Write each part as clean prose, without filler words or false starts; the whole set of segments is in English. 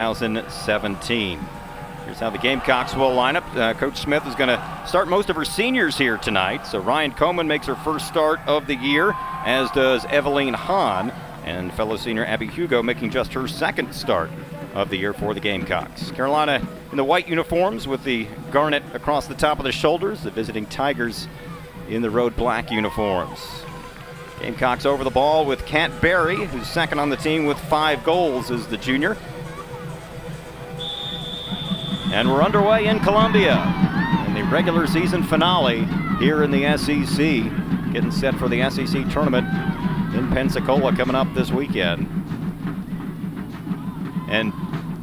2017. Here's how the Gamecocks will line up. Coach Smith is going to start most of her seniors here tonight. So Ryan Coman makes her first start of the year, as does Eveline Hahn, and fellow senior Abby Hugo making just her second start of the year for the Gamecocks. Carolina in the white uniforms with the garnet across the top of the shoulders. The visiting Tigers in the road black uniforms. Gamecocks over the ball with Kat Berry, who's second on the team with 5 goals as the junior. And we're underway in Columbia in the regular season finale here in the SEC. Getting set for the SEC tournament in Pensacola coming up this weekend. And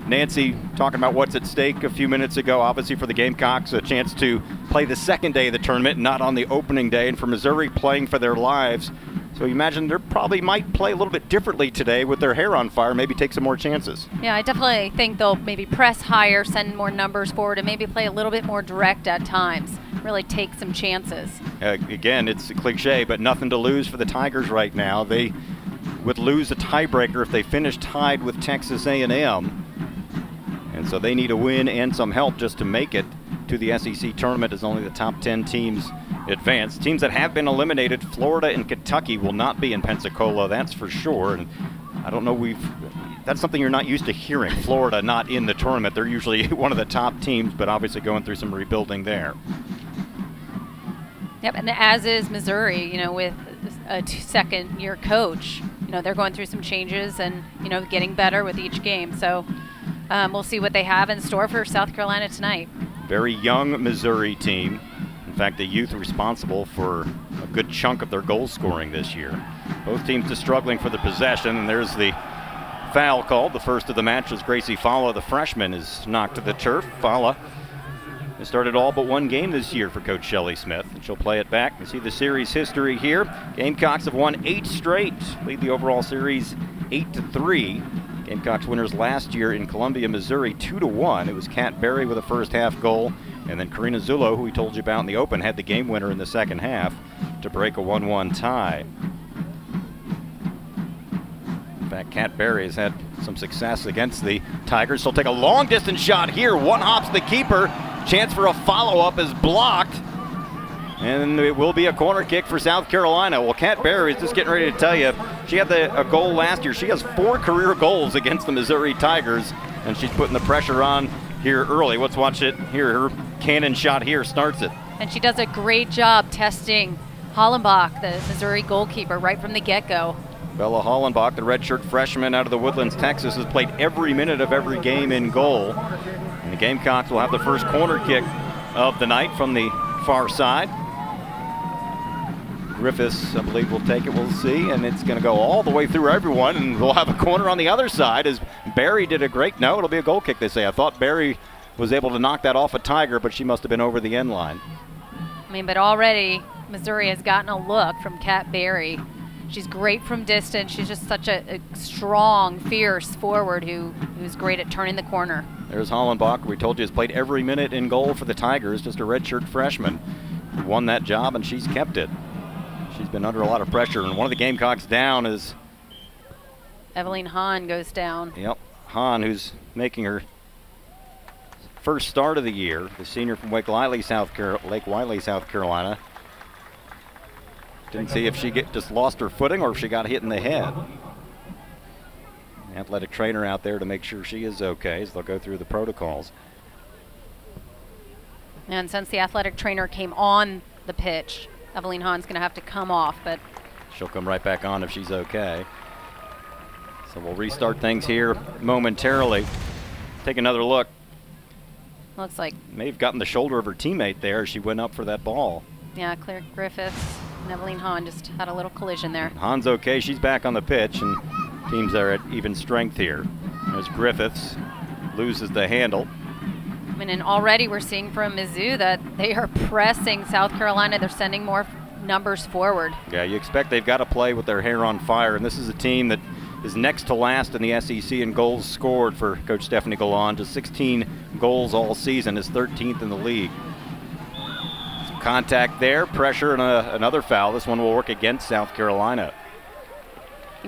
Nancy talking about what's at stake a few minutes ago. Obviously for the Gamecocks, a chance to play the second day of the tournament, not on the opening day. And for Missouri, playing for their lives. So you imagine they probably might play a little bit differently today with their hair on fire, maybe take some more chances. Yeah, I definitely think they'll maybe press higher, send more numbers forward, and maybe play a little bit more direct at times. Really take some chances. Again, it's a cliche, but nothing to lose for the Tigers right now. They would lose a tiebreaker if they finish tied with Texas A&M. And so they need a win and some help just to make it to the SEC tournament, as only the top 10 teams advance. Teams that have been eliminated, Florida and Kentucky, will not be in Pensacola, that's for sure. And I don't know, that's something you're not used to hearing. Florida not in the tournament. They're usually one of the top teams, but obviously going through some rebuilding there. Yep, and as is Missouri, with a second-year coach. They're going through some changes and, getting better with each game. So we'll see what they have in store for South Carolina tonight. Very young Missouri team. In fact, the youth responsible for a good chunk of their goal scoring this year. Both teams just struggling for the possession, and there's the foul called. The first of the match as Gracie Fala, the freshman, is knocked to the turf. Fala has started all but one game this year for Coach Shelley Smith, and she'll play it back. You see the series history here. Gamecocks have won 8 straight, lead the overall series 8-3. Gamecocks winners last year in Columbia, Missouri, 2-1. It was Kat Berry with a first half goal, and then Karina Zullo, who we told you about in the open, had the game winner in the second half to break a 1-1 tie. In fact, Kat Berry has had some success against the Tigers. She'll take a long distance shot here. One hops the keeper. Chance for a follow-up is blocked. And it will be a corner kick for South Carolina. Well, Kat Berry is just getting ready to tell you, she had a goal last year. She has 4 career goals against the Missouri Tigers, and she's putting the pressure on here early. Let's watch it here. Her cannon shot here starts it. And she does a great job testing Hollenbach, the Missouri goalkeeper, right from the get-go. Bella Hollenbach, the redshirt freshman out of the Woodlands, Texas, has played every minute of every game in goal. And the Gamecocks will have the first corner kick of the night from the far side. Griffiths, I believe, will take it. We'll see. And it's going to go all the way through everyone. And we'll have a corner on the other side as Berry did a great, no, it'll be a goal kick, they say. I thought Berry was able to knock that off a Tiger, but she must have been over the end line. But already Missouri has gotten a look from Kat Berry. She's great from distance. She's just such a strong, fierce forward who's great at turning the corner. There's Hollenbach, we told you, has played every minute in goal for the Tigers, just a redshirt freshman. Won that job, and she's kept it. She's been under a lot of pressure, and one of the Gamecocks down is Eveline Hahn goes down. Yep, Hahn, who's making her first start of the year, the senior from Lake Wiley, South Carolina. Didn't see if she just lost her footing or if she got hit in the head. Athletic trainer out there to make sure she is okay as they'll go through the protocols. And since the athletic trainer came on the pitch, Eveline Hahn's going to have to come off, but she'll come right back on if she's okay. So we'll restart things here momentarily. Take another look. Looks like may have gotten the shoulder of her teammate there as she went up for that ball. Yeah, Claire Griffiths and Eveline Hahn just had a little collision there. Hahn's okay. She's back on the pitch, and teams are at even strength here. There's Griffiths, loses the handle. And already we're seeing from Mizzou that they are pressing South Carolina. They're sending more numbers forward. Yeah, you expect they've got to play with their hair on fire, and this is a team that is next to last in the SEC in goals scored for Coach Stephanie Galland. Just 16 goals all season, is 13th in the league. Some contact there, pressure, and another foul. This one will work against South Carolina.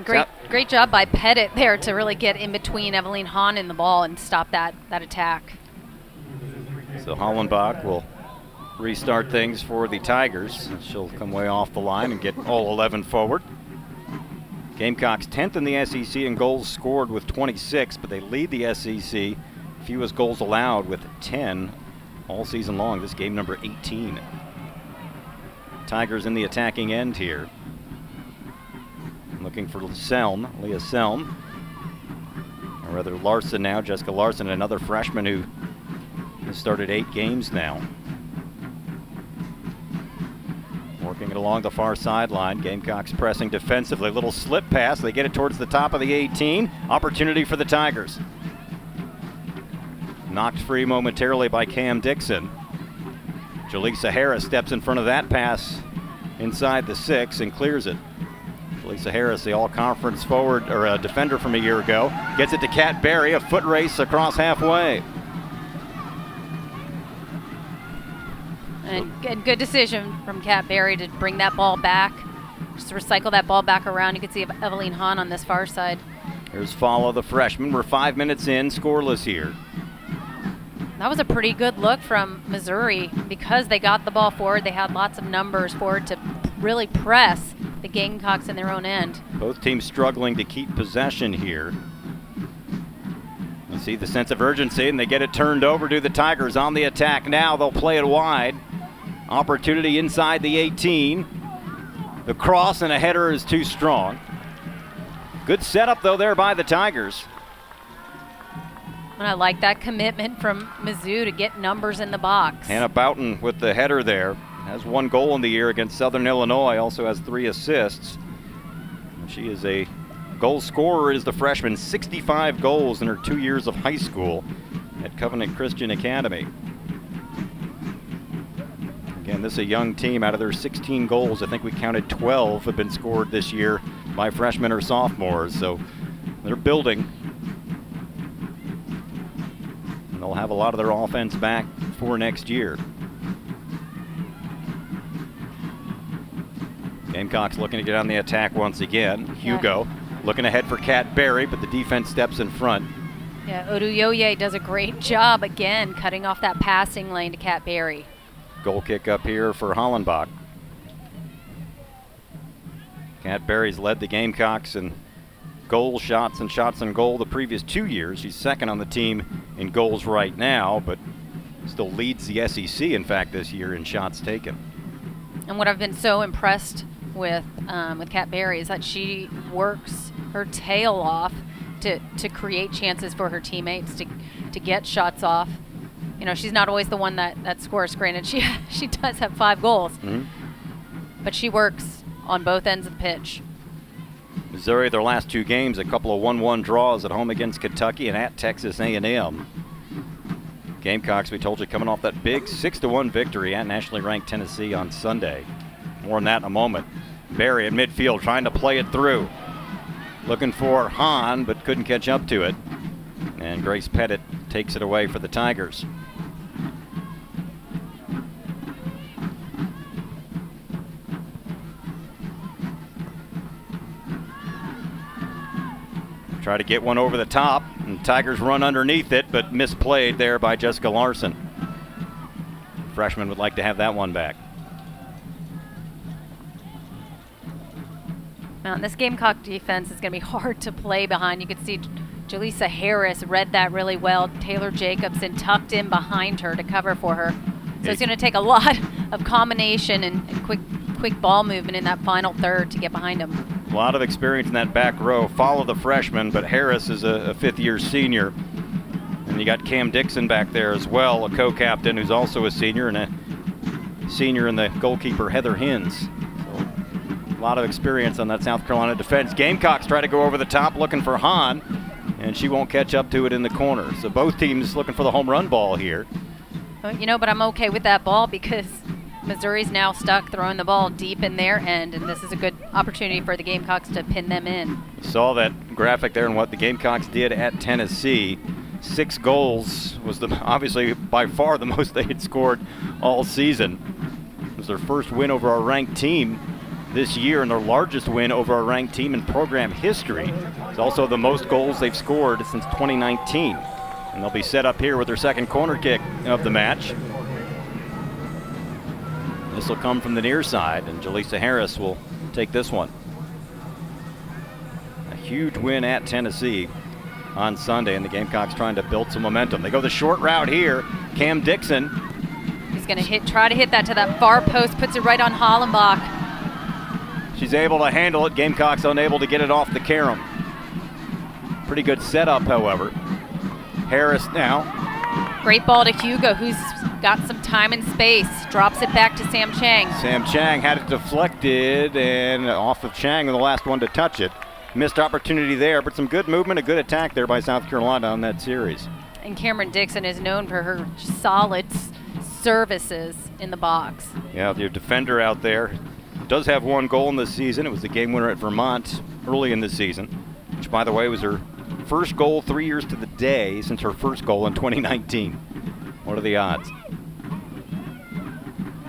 And great job by Pettit there to really get in between Evelyn Hahn and the ball and stop that attack. So Hollenbach will restart things for the Tigers. She'll come way off the line and get all 11 forward. Gamecocks 10th in the SEC in goals scored with 26, but they lead the SEC fewest goals allowed with 10 all season long. This game number 18. Tigers in the attacking end here. Looking for Leah Selm. Or rather Larson now, Jessica Larson, another freshman who has started 8 games now. Working it along the far sideline. Gamecocks pressing defensively. Little slip pass. They get it towards the top of the 18. Opportunity for the Tigers. Knocked free momentarily by Cam Dixon. Jaleesa Harris steps in front of that pass inside the 6 and clears it. Jaleesa Harris, the all-conference forward or defender from a year ago, gets it to Kat Berry. A foot race across halfway. And good decision from Kat Berry to bring that ball back, just recycle that ball back around. You can see Evelyn Hahn on this far side. Here's Follow, the freshman. We're 5 minutes in, scoreless here. That was a pretty good look from Missouri because they got the ball forward. They had lots of numbers forward to really press the Gamecocks in their own end. Both teams struggling to keep possession here. You see the sense of urgency, and they get it turned over to the Tigers on the attack now. They'll play it wide. Opportunity inside the 18. The cross and a header is too strong. Good setup, though, there by the Tigers. And I like that commitment from Mizzou to get numbers in the box. Hannah Boughton with the header there. Has 1 goal in the year against Southern Illinois. Also has 3 assists. She is a goal scorer as the freshman. 65 goals in her 2 years of high school at Covenant Christian Academy. Again, this is a young team. Out of their 16 goals, I think we counted 12 have been scored this year by freshmen or sophomores. So they're building. And they'll have a lot of their offense back for next year. Gamecocks looking to get on the attack once again. Hugo looking ahead for Kat Berry, but the defense steps in front. Yeah, Oduyoye does a great job again cutting off that passing lane to Kat Berry. Goal kick up here for Hollenbach. Kat Berry's led the Gamecocks in goal shots and shots on goal the previous 2 years. She's second on the team in goals right now, but still leads the SEC, in fact, this year in shots taken. And what I've been so impressed with Kat Berry is that she works her tail off to create chances for her teammates, to get shots off. You know, she's not always the one that scores. Granted, she does have 5 goals, but she works on both ends of the pitch. Missouri, their last 2 games, a couple of 1-1 draws at home against Kentucky and at Texas A&M. Gamecocks, we told you, coming off that big 6-1 victory at nationally ranked Tennessee on Sunday. More on that in a moment. Berry in midfield trying to play it through. Looking for Hahn, but couldn't catch up to it. And Grace Pettit takes it away for the Tigers. Try to get one over the top, and Tigers run underneath it, but misplayed there by Jessica Larson. Freshman would like to have that one back. Now, this Gamecock defense is going to be hard to play behind. You can see Jaleesa Harris read that really well. Taylor Jacobson tucked in behind her to cover for her. So it's going to take a lot of combination and quick ball movement in that final third to get behind them. A lot of experience in that back row. Follow the freshman, but Harris is a fifth-year senior. And you got Cam Dixon back there as well, a co-captain who's also a senior, and a senior in the goalkeeper, Heather Hins. So a lot of experience on that South Carolina defense. Gamecocks try to go over the top looking for Hahn, and she won't catch up to it in the corner. So both teams looking for the home run ball here. You know, but I'm okay with that ball because Missouri's now stuck throwing the ball deep in their end, and this is a good opportunity for the Gamecocks to pin them in. Saw that graphic there and what the Gamecocks did at Tennessee. 6 goals was obviously by far the most they had scored all season. It was their first win over our ranked team this year and their largest win over a ranked team in program history. It's also the most goals they've scored since 2019. And they'll be set up here with their second corner kick of the match. This will come from the near side, and Jaleesa Harris will take this one. A huge win at Tennessee on Sunday, and the Gamecocks trying to build some momentum. They go the short route here. Cam Dixon. He's going to try to hit that to that far post, puts it right on Hollenbach. She's able to handle it. Gamecocks unable to get it off the carom. Pretty good setup, however. Harris now. Great ball to Hugo, who's got some time and space. Drops it back to Sam Chang. Sam Chang had it deflected and off of Chang, the last one to touch it. Missed opportunity there, but some good movement, a good attack there by South Carolina on that series. And Cameron Dixon is known for her solid services in the box. Yeah, your defender out there does have one goal in this season. It was the game winner at Vermont early in the season, which, by the way, was her first goal 3 years to the day since her first goal in 2019. What are the odds?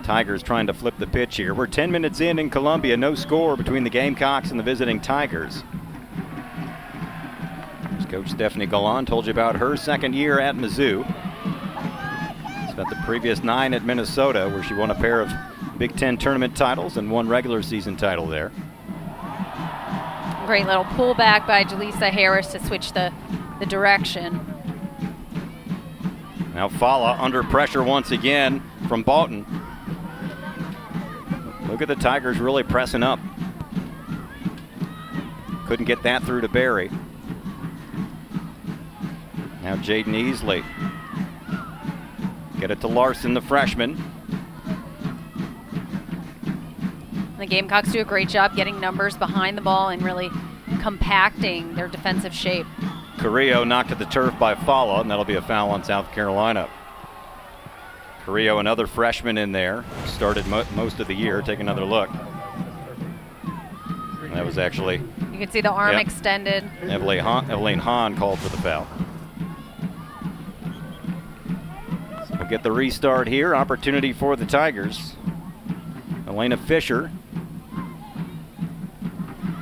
Tigers trying to flip the pitch here. We're 10 minutes in Columbia. No score between the Gamecocks and the visiting Tigers. There's Coach Stephanie Gallant. Told you about her second year at Mizzou. Spent the previous 9 at Minnesota, where she won a pair of Big Ten tournament titles and one regular season title there. Great little pullback by Jaleesa Harris to switch the direction. Now Fala under pressure once again from Boughton. Look at the Tigers really pressing up. Couldn't get that through to Barry. Now Jaden Easley. Get it to Larson, the freshman. The Gamecocks do a great job getting numbers behind the ball and really compacting their defensive shape. Carrillo knocked at the turf by Fala, and that'll be a foul on South Carolina. Carrillo, another freshman in there, started most of the year. Take another look. And that was actually... You can see the arm extended. Evelyn Hahn called for the foul. So we'll get the restart here. Opportunity for the Tigers. Elena Fisher.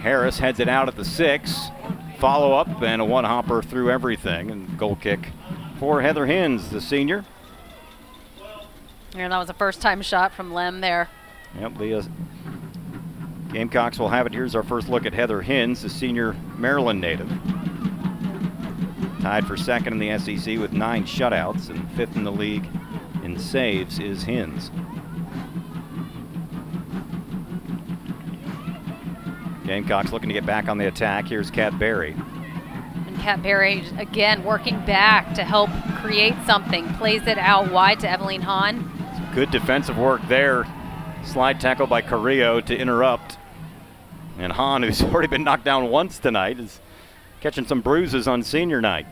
Harris heads it out at the 6. Follow-up and a one-hopper through everything. And goal kick for Heather Hinz, the senior. And that was a first-time shot from Lem there. Yep, the Gamecocks will have it. Here's our first look at Heather Hinz, the senior Maryland native. Tied for second in the SEC with 9 shutouts, and 5th in the league in saves is Hinz. Gamecocks looking to get back on the attack. Here's Kat Berry. And Kat Berry, again, working back to help create something. Plays it out wide to Evelyn Hahn. Good defensive work there. Slide tackle by Carrillo to interrupt. And Hahn, who's already been knocked down once tonight, is catching some bruises on senior night.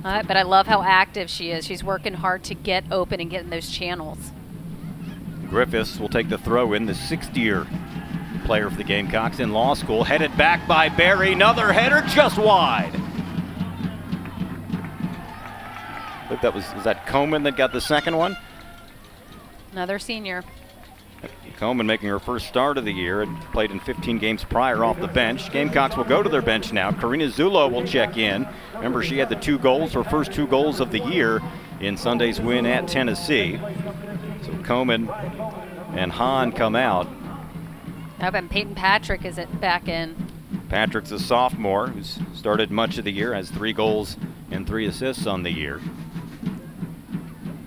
But I love how active she is. She's working hard to get open and get in those channels. Griffiths will take the throw in, the 6th-year player for the Gamecocks in law school. Headed back by Berry. Another header just wide. I think that was that Coleman that got the second one? Another senior. Coleman making her first start of the year and played in 15 games prior off the bench. Gamecocks will go to their bench now. Karina Zulo will check in. Remember, she had the 2 goals, her first 2 goals of the year in Sunday's win at Tennessee. So Coleman and Hahn come out. And Peyton Patrick is back in. Patrick's a sophomore who's started much of the year, has 3 goals and 3 assists on the year.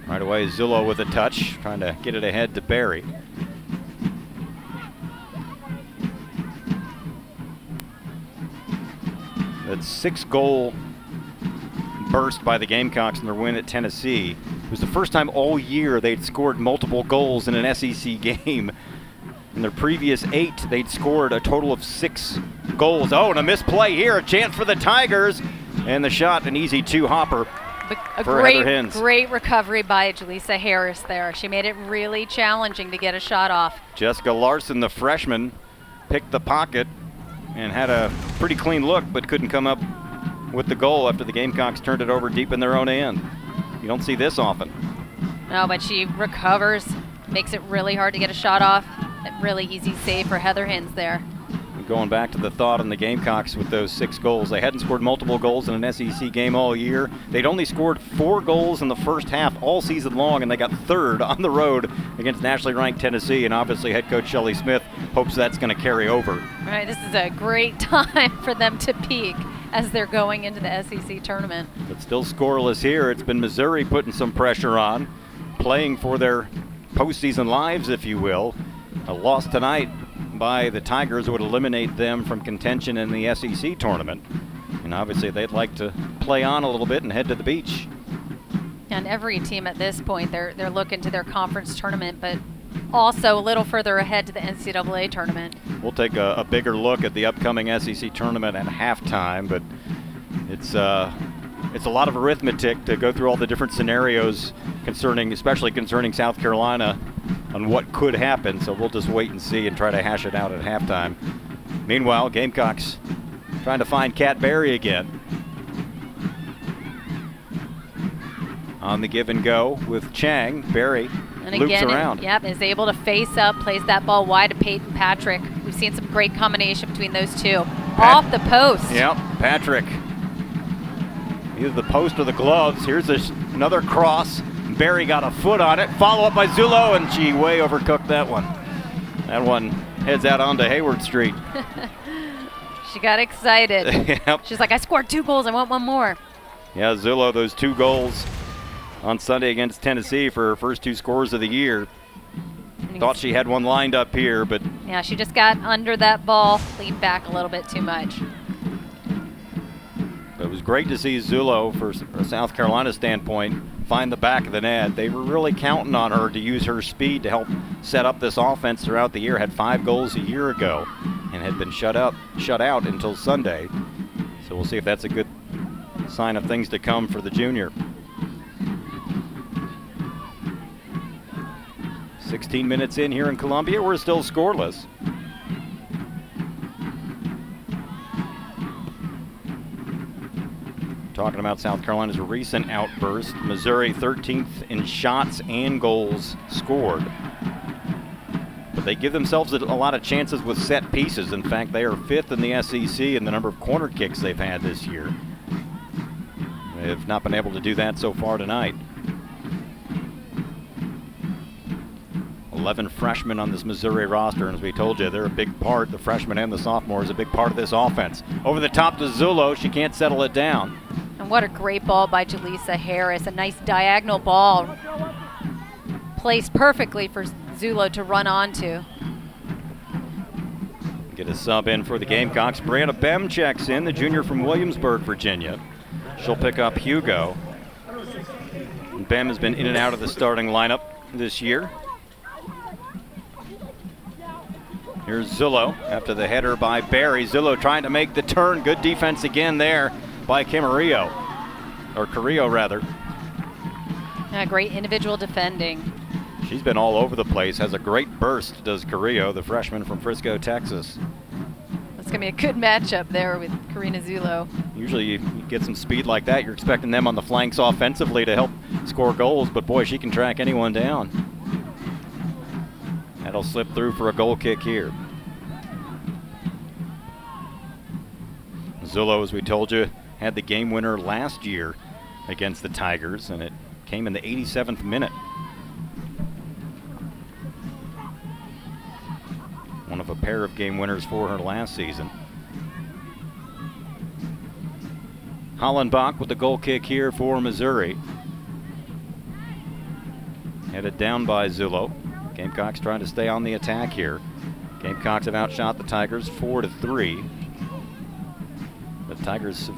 Right away, Zulo with a touch, trying to get it ahead to Barry. That 6-goal burst by the Gamecocks in their win at Tennessee. It was the first time all year they'd scored multiple goals in an SEC game. In their previous 8, they'd scored a total of 6 goals. Oh, and a misplay here, a chance for the Tigers. And the shot, an easy 2-hopper for Heather Hinz. Great recovery by Jaleesa Harris there. She made it really challenging to get a shot off. Jessica Larson, the freshman, picked the pocket and had a pretty clean look, but couldn't come up with the goal after the Gamecocks turned it over deep in their own end. You don't see this often. No, but she recovers, makes it really hard to get a shot off. A really easy save for Heather Hinds there. Going back to the thought on the Gamecocks with those 6 goals. They hadn't scored multiple goals in an SEC game all year. They'd only scored 4 goals in the first half all season long, and they got 3rd on the road against nationally ranked Tennessee. And obviously head coach Shelley Smith hopes that's going to carry over. All right, this is a great time for them to peak as they're going into the SEC tournament. But still scoreless here. It's been Missouri putting some pressure on, playing for their postseason lives, if you will. A loss tonight by the Tigers would eliminate them from contention in the SEC tournament. And obviously they'd like to play on a little bit and head to the beach. And every team at this point, they're looking to their conference tournament, but also a little further ahead to the NCAA tournament. We'll take a bigger look at the upcoming SEC tournament at halftime, but it's a lot of arithmetic to go through all the different scenarios especially concerning South Carolina on what could happen. So we'll just wait and see and try to hash it out at halftime. Meanwhile, Gamecocks trying to find Kat Berry again. On the give and go with Chang. Berry and loops again, around. Is able to face up, plays that ball wide to Peyton Patrick. We've seen some great combination between those two. Off the post. Yep, Patrick. Either the post or the gloves. Here's another cross. Berry got a foot on it. Follow up by Zullo, and she way overcooked that one. That one heads out onto Hayward Street. She got excited. Yep. She's like, I scored 2 goals. I want 1 more. Yeah, Zullo, those 2 goals on Sunday against Tennessee for her first 2 scores of the year. Thought she had one lined up here, but... Yeah, she just got under that ball, leaned back a little bit too much. It was great to see Zullo, from a South Carolina standpoint, find the back of the net. They were really counting on her to use her speed to help set up this offense throughout the year. Had 5 goals a year ago and had been shut out until Sunday. So we'll see if that's a good sign of things to come for the junior. 16 minutes in here in Columbia. We're still scoreless. Talking about South Carolina's recent outburst. Missouri 13th in shots and goals scored. But they give themselves a lot of chances with set pieces. In fact, they are 5th in the SEC in the number of corner kicks they've had this year. They have not been able to do that so far tonight. 11 freshmen on this Missouri roster, and as we told you, they're a big part, the freshmen and the sophomores, a big part of this offense. Over the top to Zullo, she can't settle it down. And what a great ball by Jaleesa Harris, a nice diagonal ball placed perfectly for Zullo to run onto. Get a sub in for the Gamecocks. Brianna Bem checks in, the junior from Williamsburg, Virginia. She'll pick up Hugo. And Bem has been in and out of the starting lineup this year. Here's Zullo after the header by Berry. Zullo trying to make the turn. Good defense again there by Carrillo. Great individual defending. She's been all over the place. Has a great burst, does Carrillo, the freshman from Frisco, Texas. That's going to be a good matchup there with Karina Zullo. Usually you get some speed like that, you're expecting them on the flanks offensively to help score goals, but boy, she can track anyone down. That'll slip through for a goal kick here. Zullo, as we told you, had the game winner last year against the Tigers, and it came in the 87th minute. One of a pair of game winners for her last season. Hollenbach with the goal kick here for Missouri. Headed down by Zullo. Gamecocks trying to stay on the attack here. Gamecocks have outshot the Tigers 4-3. The Tigers have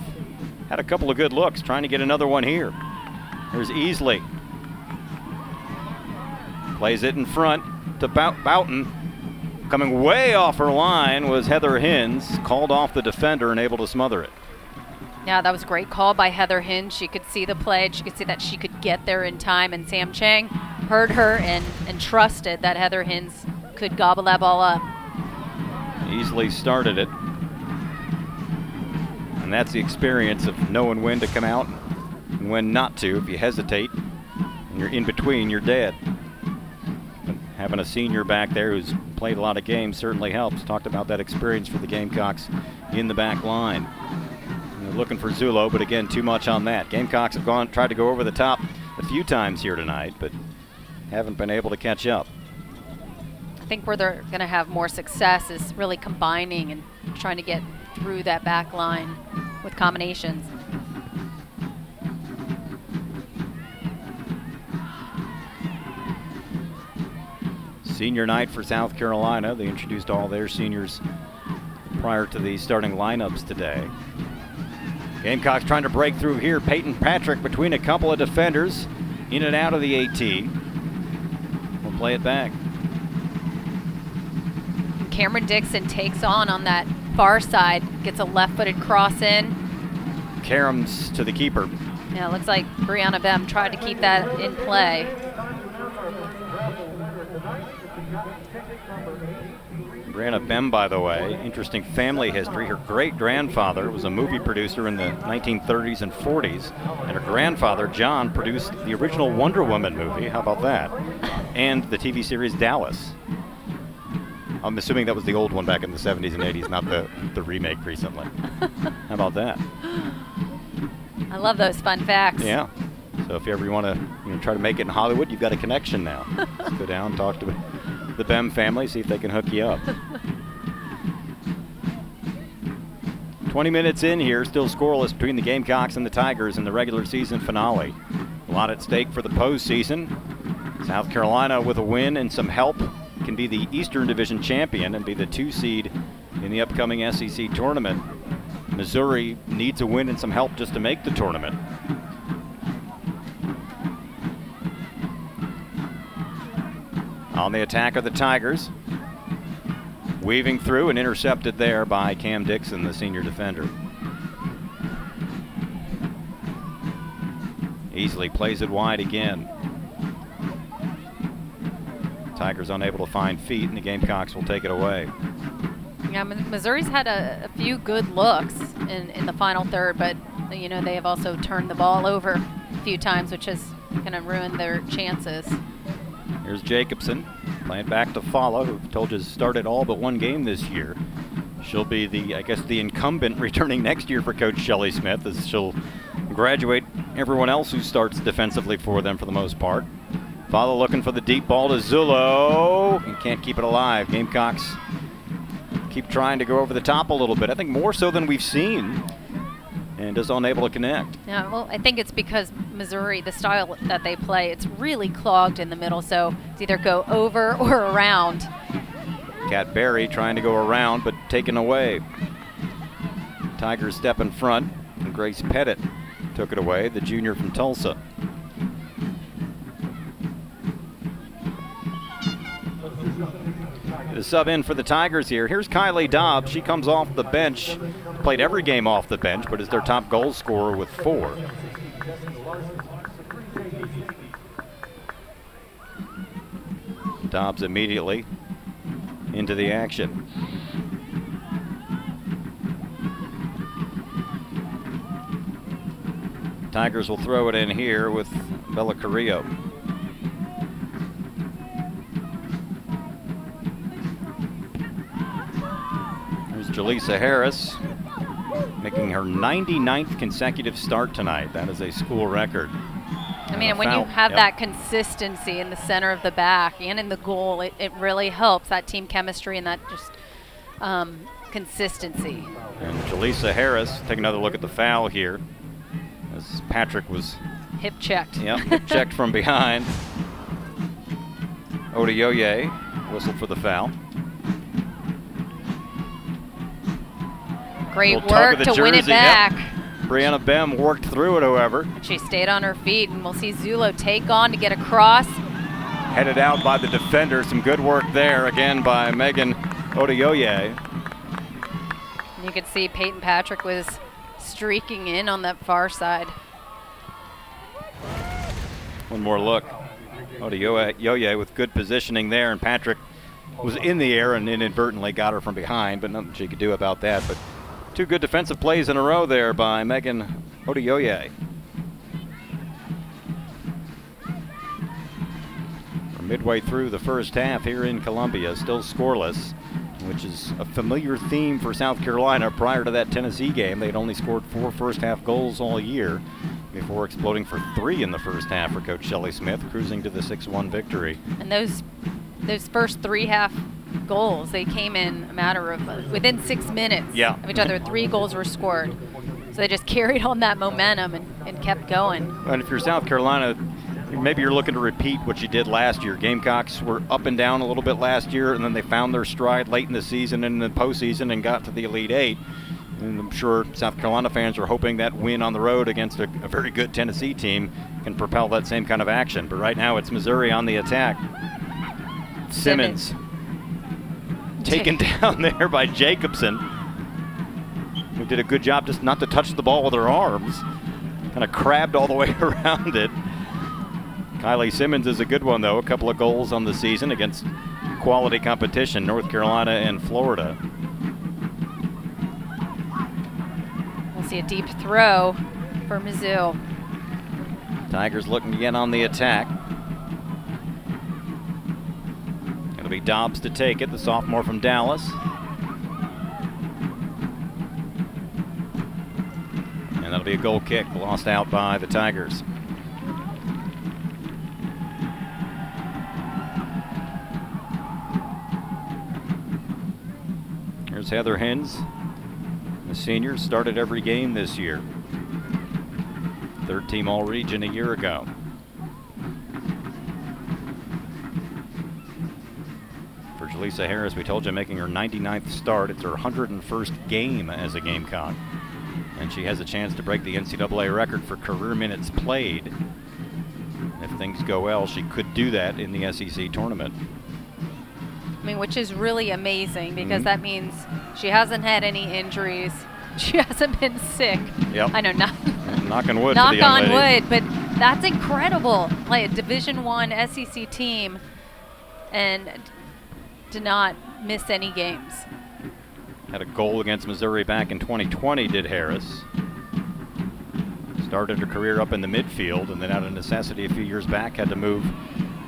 had a couple of good looks, trying to get another one here. Here's Easley. Plays it in front to Boughton. Coming way off her line was Heather Hinds, called off the defender and able to smother it. Yeah, that was a great call by Heather Hinds. She could see the play. She could see that she could get there in time, and Sam Chang heard her and trusted that Heather Hinds could gobble that ball up. Easily started it. And that's the experience of knowing when to come out and when not to. If you hesitate and you're in between, you're dead. But having a senior back there who's played a lot of games certainly helps. Talked about that experience for the Gamecocks in the back line. And they're looking for Zulo, but again, too much on that. Gamecocks have tried to go over the top a few times here tonight, but haven't been able to catch up. I think where they're going to have more success is really combining and trying to get through that back line with combinations. Senior night for South Carolina. They introduced all their seniors prior to the starting lineups today. Gamecocks trying to break through here. Peyton Patrick between a couple of defenders, in and out of the AT. We'll play it back. Cameron Dixon takes on that far side, gets a left-footed cross in. Karams to the keeper. Yeah, it looks like Brianna Bem tried to keep that in play. Brianna Bem, by the way, interesting family history. Her great-grandfather was a movie producer in the 1930s and 40s, and her grandfather, John, produced the original Wonder Woman movie. How about that? And the TV series Dallas. I'm assuming that was the old one back in the 70s and 80s, not the remake recently. How about that? I love those fun facts. Yeah. So if you ever want to try to make it in Hollywood, you've got a connection now. Let's go down, talk to the Bem family, see if they can hook you up. 20 minutes in here, still scoreless between the Gamecocks and the Tigers in the regular season finale. A lot at stake for the postseason. South Carolina, with a win and some help, can be the Eastern Division champion and be the 2 seed in the upcoming SEC tournament. Missouri needs a win and some help just to make the tournament. On the attack are the Tigers. Weaving through and intercepted there by Cam Dixon, the senior defender. Easily plays it wide again. Tigers unable to find feet, and the Gamecocks will take it away. Yeah, Missouri's had a few good looks in the final third, but they have also turned the ball over a few times, which has kind of ruined their chances. Here's Jacobson playing back to Fala, who told you started all but one game this year. She'll be the incumbent returning next year for Coach Shelley Smith, as she'll graduate everyone else who starts defensively for them for the most part. Fala looking for the deep ball to Zulo, and can't keep it alive. Gamecocks keep trying to go over the top a little bit. I think more so than we've seen, and just unable to connect. Yeah, well, I think it's because Missouri, the style that they play, it's really clogged in the middle, so it's either go over or around. Kat Berry trying to go around, but taken away. Tigers step in front, and Grace Pettit took it away, the junior from Tulsa. The sub in for the Tigers here. Here's Kylie Dobbs. She comes off the bench. Played every game off the bench, but is their top goal scorer with 4. Dobbs immediately into the action. Tigers will throw it in here with Bella Carrillo. Jaleesa Harris making her 99th consecutive start tonight. That is a school record. I mean, when you have that consistency in the center of the back and in the goal, it really helps that team chemistry and that just consistency. And Jaleesa Harris, take another look at the foul here, as Patrick was hip checked. Yep, hip checked from behind. Odeoye whistled for the foul. Great work to win it back. Yep. Brianna Bem worked through it, however. She stayed on her feet, and we'll see Zulo take on to get across. Headed out by the defender. Some good work there, again, by Megan Odeoye. You could see Peyton Patrick was streaking in on that far side. One more look. Odeoye with good positioning there, and Patrick was in the air and inadvertently got her from behind, but nothing she could do about that. But 2 good defensive plays in a row there by Megan Odeoye. midway through the first half here in Columbia, still scoreless, which is a familiar theme for South Carolina. Prior to that Tennessee game, they'd only scored 4 first-half goals all year before exploding for 3 in the first half for Coach Shelley Smith, cruising to the 6-1 victory. And those first 3 half goals, they came in a matter of within 6 minutes of each other. 3 goals were scored. So they just carried on that momentum and kept going. And if you're South Carolina, maybe you're looking to repeat what you did last year. Gamecocks were up and down a little bit last year, and then they found their stride late in the season and in the postseason and got to the Elite Eight. And I'm sure South Carolina fans are hoping that win on the road against a very good Tennessee team can propel that same kind of action. But right now it's Missouri on the attack. Simmons taken down there by Jacobson, who did a good job just not to touch the ball with her arms. Kind of crabbed all the way around it. Kylie Simmons is a good one, though. A couple of goals on the season against quality competition, North Carolina and Florida. We'll see a deep throw for Mizzou. Tigers looking to get on the attack. It'll be Dobbs to take it, the sophomore from Dallas. And that'll be a goal kick, lost out by the Tigers. Here's Heather Hens. The senior started every game this year. 3rd team All-Region a year ago. For Jaleesa Harris, we told you, making her 99th start. It's her 101st game as a Gamecock. And she has a chance to break the NCAA record for career minutes played. If things go well, she could do that in the SEC tournament. I mean, which is really amazing because that means she hasn't had any injuries. She hasn't been sick. Yep. I know, knock on wood. Knock for the young on lady. wood, but that's incredible. Like a Division I SEC team and to not miss any games. Had a goal against Missouri back in 2020, did Harris. Started her career up in the midfield, and then out of necessity a few years back had to move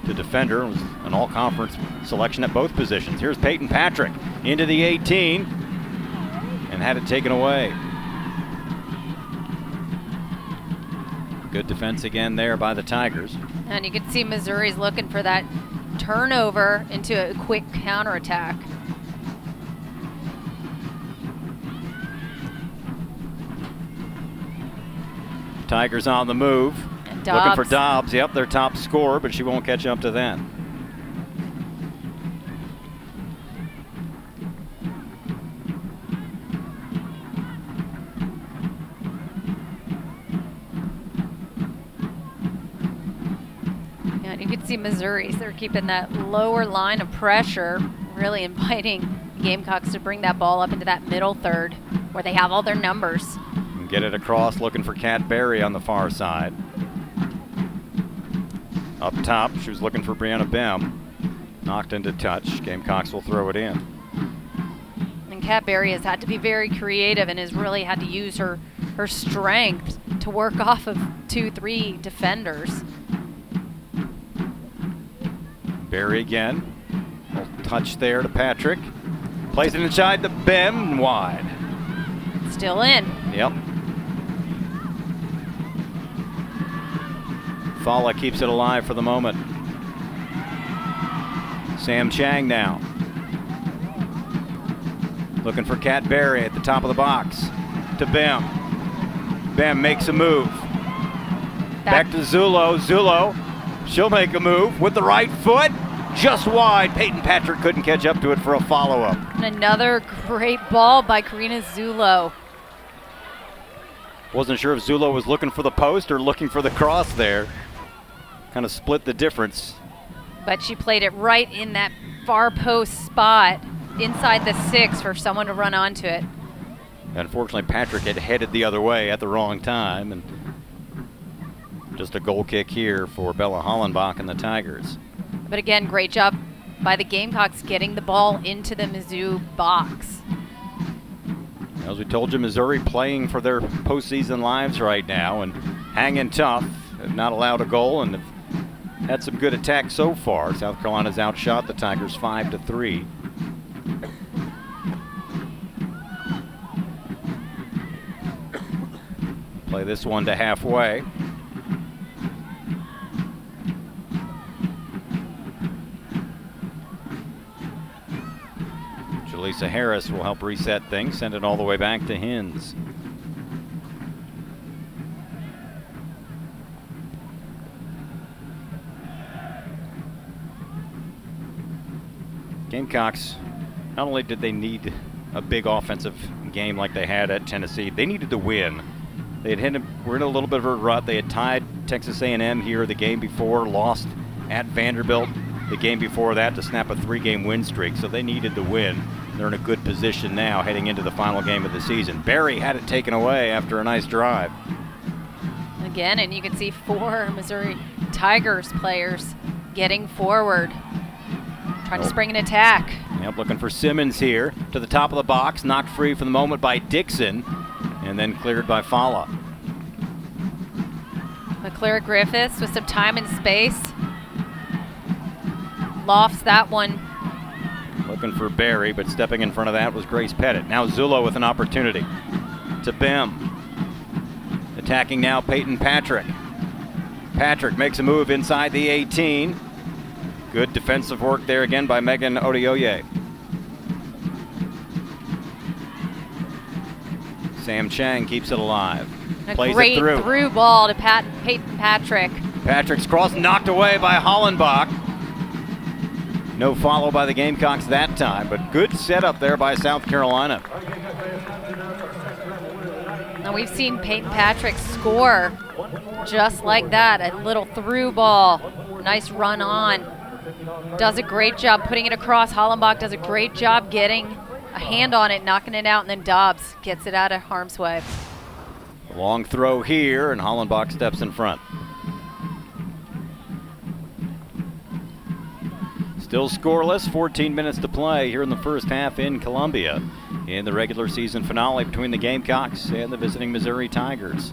to defender. It was an all-conference selection at both positions. Here's Peyton Patrick into the 18 and had it taken away. Good defense again there by the Tigers. And you can see Missouri's looking for that turnover into a quick counterattack. Tigers on the move. Looking for Dobbs. Yep, their top scorer, but she won't catch up to that. And you can see Missouri, they're keeping that lower line of pressure, really inviting the Gamecocks to bring that ball up into that middle third where they have all their numbers. Get it across, looking for Kat Berry on the far side. Up top, she was looking for Brianna Bem. Knocked into touch. Gamecocks will throw it in. And Kat Berry has had to be very creative and has really had to use her strength to work off of 2-3 defenders. Berry again. Little touch there to Patrick. Plays it inside the Bem, wide. Still in. Yep. Fala keeps it alive for the moment. Sam Chang now. Looking for Kat Berry at the top of the box. To Bem. Bem makes a move. Back to Zullo. Zullo. She'll make a move with the right foot. Just wide. Peyton Patrick couldn't catch up to it for a follow-up. And another great ball by Karina Zullo. Wasn't sure if Zullo was looking for the post or looking for the cross there. Kind of split the difference. But she played it right in that far post spot inside the 6 for someone to run onto it. Unfortunately, Patrick had headed the other way at the wrong time. And just a goal kick here for Bella Hollenbach and the Tigers. But again, great job by the Gamecocks getting the ball into the Mizzou box. As we told you, Missouri playing for their postseason lives right now and hanging tough. Have not allowed a goal and have had some good attacks so far. South Carolina's outshot the Tigers 5-3. Play this one to halfway. Jaleesa Harris will help reset things, send it all the way back to Hins. Gamecocks, not only did they need a big offensive game like they had at Tennessee, they needed to win. They had were in a little bit of a rut. They had tied Texas A&M here the game before, lost at Vanderbilt the game before that to snap a 3-game win streak, so they needed to win. They're in a good position now heading into the final game of the season. Barry had it taken away after a nice drive. Again, and you can see 4 Missouri Tigers players getting forward, trying to spring an attack. Yep, looking for Simmons here to the top of the box, knocked free for the moment by Dixon, and then cleared by Fala. McClure Griffiths with some time and space. Lofts that one. Looking for Barry, but stepping in front of that was Grace Pettit. Now Zullo with an opportunity to Bem. Attacking now Peyton Patrick. Patrick makes a move inside the 18. Good defensive work there again by Megan Odioye. Sam Chang keeps it alive. Plays it through ball to Peyton Patrick. Patrick's cross knocked away by Hollenbach. No follow by the Gamecocks that time, but good setup there by South Carolina. Now we've seen Peyton Patrick score just like that, a little through ball. Nice run on. Does a great job putting it across. Hollenbach does a great job getting a hand on it, knocking it out, and then Dobbs gets it out of harm's way. Long throw here, and Hollenbach steps in front. Still scoreless, 14 minutes to play here in the first half in Columbia in the regular season finale between the Gamecocks and the visiting Missouri Tigers.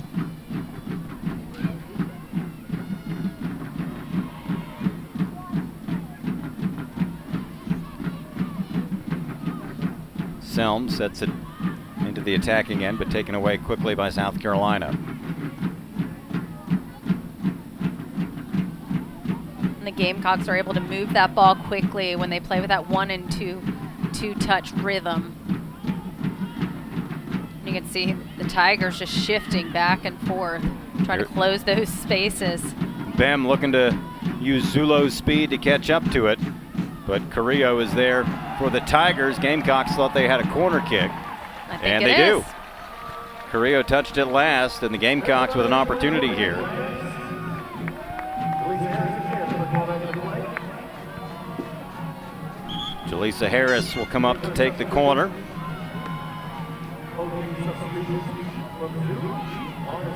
Selm sets it into the attacking end, but taken away quickly by South Carolina. The Gamecocks are able to move that ball quickly when they play with that 1 and 2 touch rhythm. You can see the Tigers just shifting back and forth, trying to close those spaces. Bem looking to use Zullo's speed to catch up to it, but Carrillo is there for the Tigers. Gamecocks thought they had a corner kick, and they do. Carrillo touched it last, and the Gamecocks with an opportunity here. Jaleesa Harris will come up to take the corner.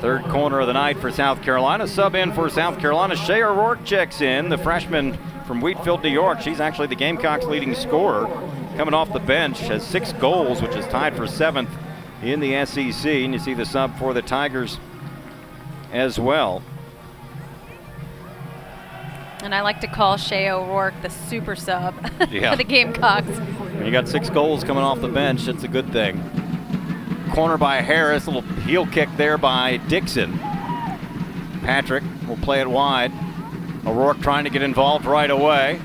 Third corner of the night for South Carolina. Sub in for South Carolina. Shea O'Rourke checks in, the freshman from Wheatfield, New York. She's actually the Gamecocks' leading scorer. Coming off the bench, has 6 goals, which is tied for 7th in the SEC. And you see the sub for the Tigers as well. And I like to call Shea O'Rourke the super sub for the Gamecocks. When you got 6 goals coming off the bench, it's a good thing. Corner by Harris, a little heel kick there by Dixon. Patrick will play it wide. O'Rourke trying to get involved right away.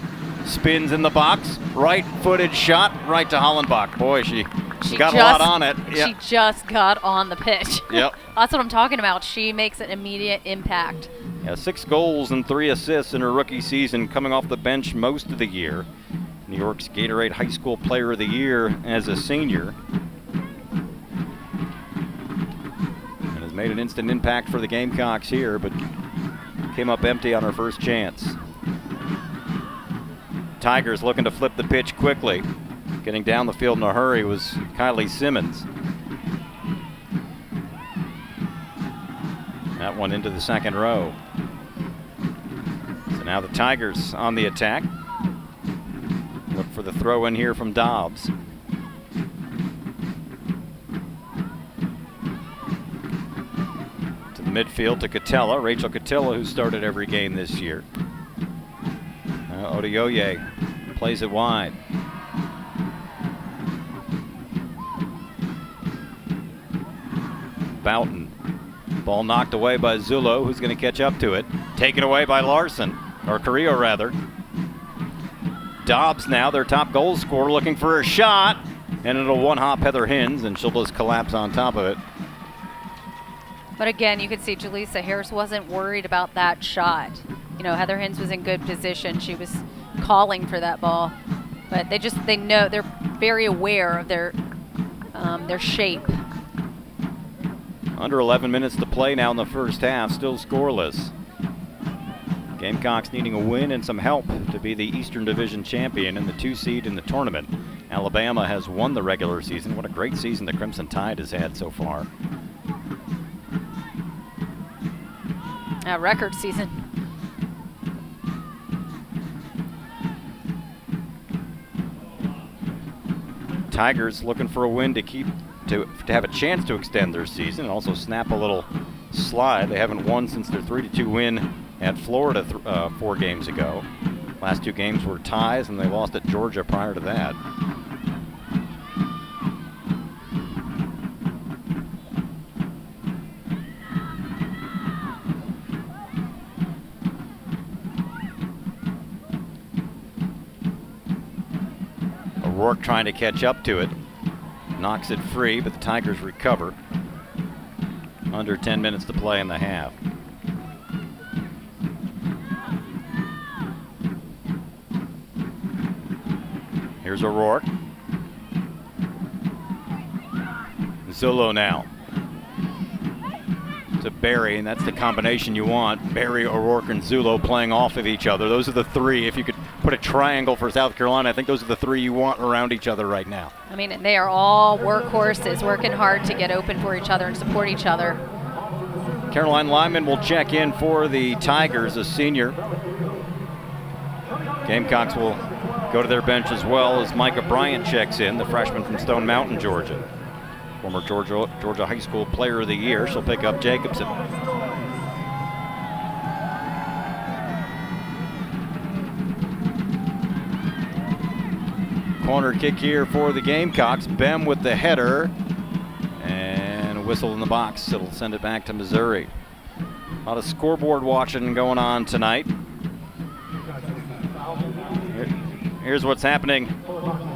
Spins in the box, right-footed shot right to Hollenbach. Boy, she got a lot on it. She just got on the pitch. Yep. That's what I'm talking about. She makes an immediate impact. Yeah, 6 goals and 3 assists in her rookie season, coming off the bench most of the year. New York's Gatorade High School Player of the Year as a senior. And has made an instant impact for the Gamecocks here, but came up empty on her first chance. Tigers looking to flip the pitch quickly. Getting down the field in a hurry was Kylie Simmons. That one into the second row. So now the Tigers on the attack. Look for the throw in here from Dobbs. To the midfield to Catella. Rachel Catella, who started every game this year. Odeoye plays it wide. Boughton. Ball knocked away by Zullo, who's going to catch up to it. Taken away by Larson, or Carrillo rather. Dobbs now, their top goal scorer, looking for a shot. And it'll one-hop Heather Hinz, and she'll just collapse on top of it. But again, you could see Jaleesa Harris wasn't worried about that shot. You know, Heather Hinz was in good position. She was calling for that ball. But they know, they're very aware of their shape. Under 11 minutes to play now in the first half, still scoreless. Gamecocks needing a win and some help to be the Eastern Division champion and the 2 seed in the tournament. Alabama has won the regular season. What a great season the Crimson Tide has had so far. A record season. Tigers looking for a win to have a chance to extend their season and also snap a little slide. They haven't won since their 3-2 win at Florida 4 games ago. Last 2 games were ties, and they lost at Georgia prior to that. O'Rourke trying to catch up to it. Knocks it free, but the Tigers recover. Under 10 minutes to play in the half. Here's O'Rourke. Zullo now. To Barry, and that's the combination you want. Barry, O'Rourke, and Zullo playing off of each other. Those are the 3. If you could put a triangle for South Carolina, I think those are the 3 you want around each other right now. I mean, they are all workhorses, working hard to get open for each other and support each other. Caroline Lyman will check in for the Tigers, a senior. Gamecocks will go to their bench as well as Micah Bryant checks in, the freshman from Stone Mountain, Georgia. Former Georgia High School Player of the Year. She'll pick up Jacobson. Corner kick here for the Gamecocks. Bem with the header. And a whistle in the box. It'll send it back to Missouri. A lot of scoreboard watching going on tonight. Here's what's happening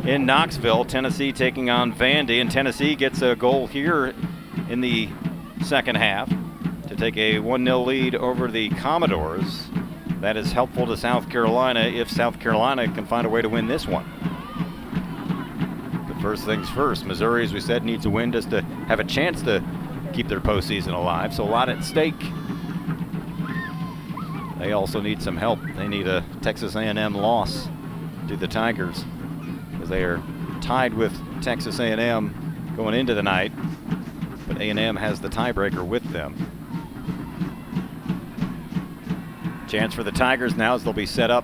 in Knoxville. Tennessee taking on Vandy, and Tennessee gets a goal here in the second half to take a 1-0 lead over the Commodores. That is helpful to South Carolina if South Carolina can find a way to win this one. But first things first, Missouri, as we said, needs a win just to have a chance to keep their postseason alive, so a lot at stake. They also need some help. They need a Texas A&M loss to the Tigers, as they are tied with Texas A&M going into the night, but A&M has the tiebreaker with them. Chance for the Tigers now as they'll be set up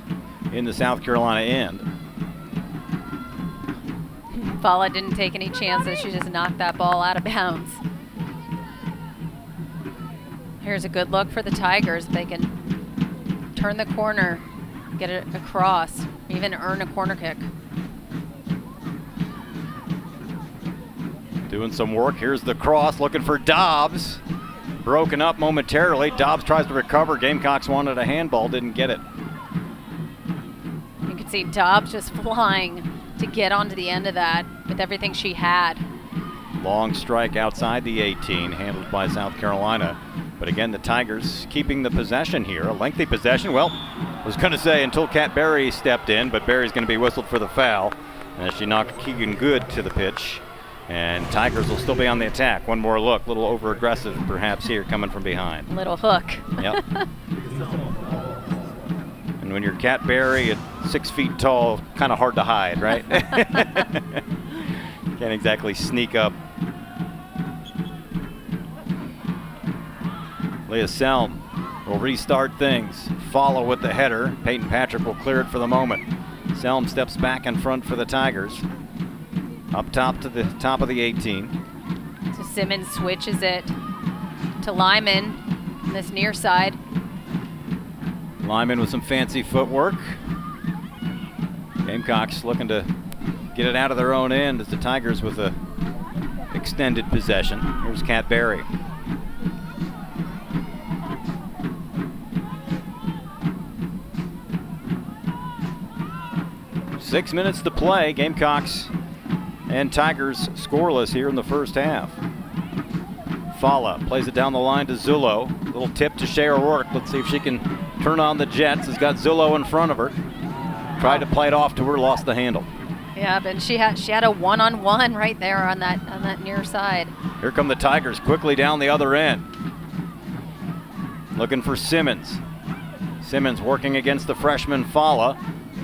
in the South Carolina end. Fala didn't take any chances. She just knocked that ball out of bounds. Here's a good look for the Tigers. They can turn the corner, get it across, even earn a corner kick. Doing some work. Here's the cross, looking for Dobbs. Broken up momentarily. Dobbs tries to recover. Gamecocks wanted a handball, didn't get it. You can see Dobbs just flying to get onto the end of that with everything she had. Long strike outside the 18, handled by South Carolina. But again, the Tigers keeping the possession here. A lengthy possession. Well, I was going to say until Kat Berry stepped in, but Berry's going to be whistled for the foul as she knocked Keegan Good to the pitch. And Tigers will still be on the attack. One more look. A little over-aggressive perhaps here coming from behind. Little hook. Yep. And when you're Kat Berry at 6 feet tall, kind of hard to hide, right? Can't exactly sneak up. Leah Selm will restart things. Follow with the header. Peyton Patrick will clear it for the moment. Selm steps back in front for the Tigers. Up top to the top of the 18. So Simmons switches it to Lyman on this near side. Lyman with some fancy footwork. Gamecocks looking to get it out of their own end as the Tigers with a extended possession. Here's Kat Berry. Six minutes to play. Gamecocks and Tigers scoreless here in the first half. Fala plays it down the line to Zullo. Little tip to Shea O'Rourke. Let's see if she can turn on the Jets. Has got Zullo in front of her. Tried to play it off to her, lost the handle. Yeah, but she had a one-on-one right there on that near side. Here come the Tigers quickly down the other end. Looking for Simmons. Simmons working against the freshman Fala.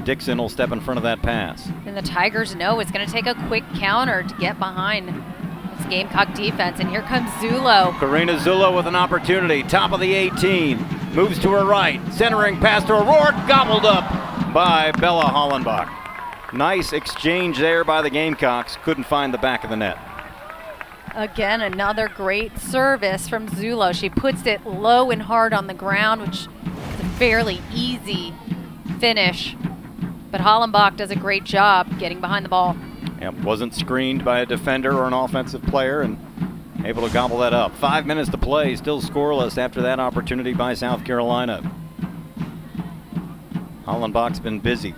Dixon will step in front of that pass. And the Tigers know it's going to take a quick counter to get behind this Gamecock defense. And here comes Zullo. Karina Zullo with an opportunity. Top of the 18. Moves to her right. Centering pass to O'Rourke. Gobbled up by Bella Hollenbach. Nice exchange there by the Gamecocks. Couldn't find the back of the net. Again, another great service from Zullo. She puts it low and hard on the ground, which is a fairly easy finish. But Hollenbach does a great job getting behind the ball. Yep, wasn't screened by a defender or an offensive player and able to gobble that up. 5 minutes to play, still scoreless after that opportunity by South Carolina. Hollenbach's been busy.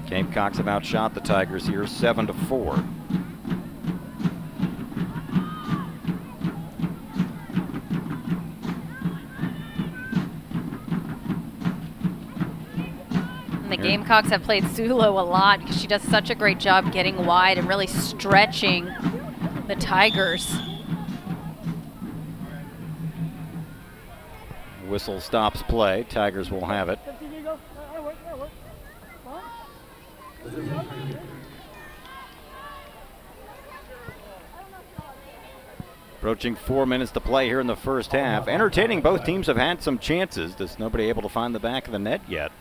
Gamecocks have outshot the Tigers here 7-4. The Gamecocks have played Zullo a lot because she does such a great job getting wide and really stretching the Tigers. Whistle stops play. Tigers will have it. Approaching 4 minutes to play here in the first half. Entertaining, both teams have had some chances. Just nobody able to find the back of the net yet.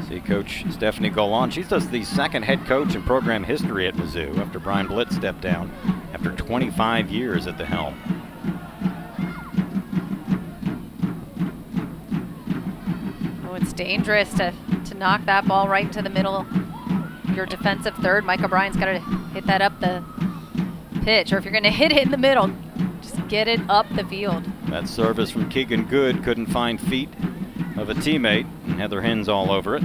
See Coach Stephanie Golan. She's just the second head coach in program history at Mizzou after Brian Blitz stepped down after 25 years at the helm. Oh, it's dangerous to knock that ball right into the middle. Your defensive third, Mike O'Brien's got to hit that up the pitch, or if you're going to hit it in the middle, just get it up the field. That service from Keegan Good couldn't find feet of a teammate, and Heather Hens all over it.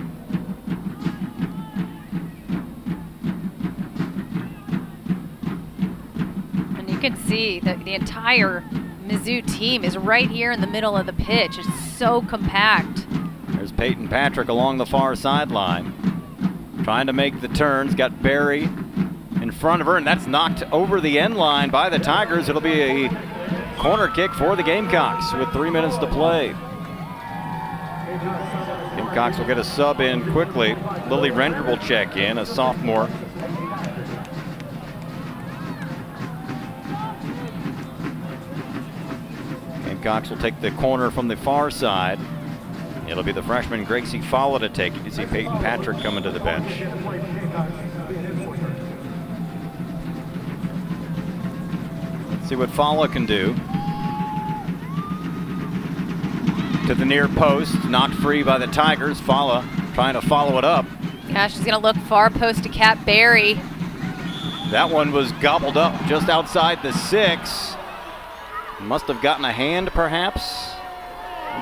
And you can see that the entire Mizzou team is right here in the middle of the pitch. It's so compact. There's Peyton Patrick along the far sideline, trying to make the turns. Got Berry in front of her, and that's knocked over the end line by the Tigers. It'll be a corner kick for the Gamecocks with 3 minutes to play. Gamecocks will get a sub in quickly. Lily Render will check in, a sophomore. Gamecocks will take the corner from the far side. It'll be the freshman Gracie Fala to take it. You see Peyton Patrick coming to the bench. Let's see what Fala can do. To the near post, knocked free by the Tigers. Fala trying to follow it up. Yeah, she's going to look far post to Kat Berry. That one was gobbled up just outside the 6. Must have gotten a hand, perhaps.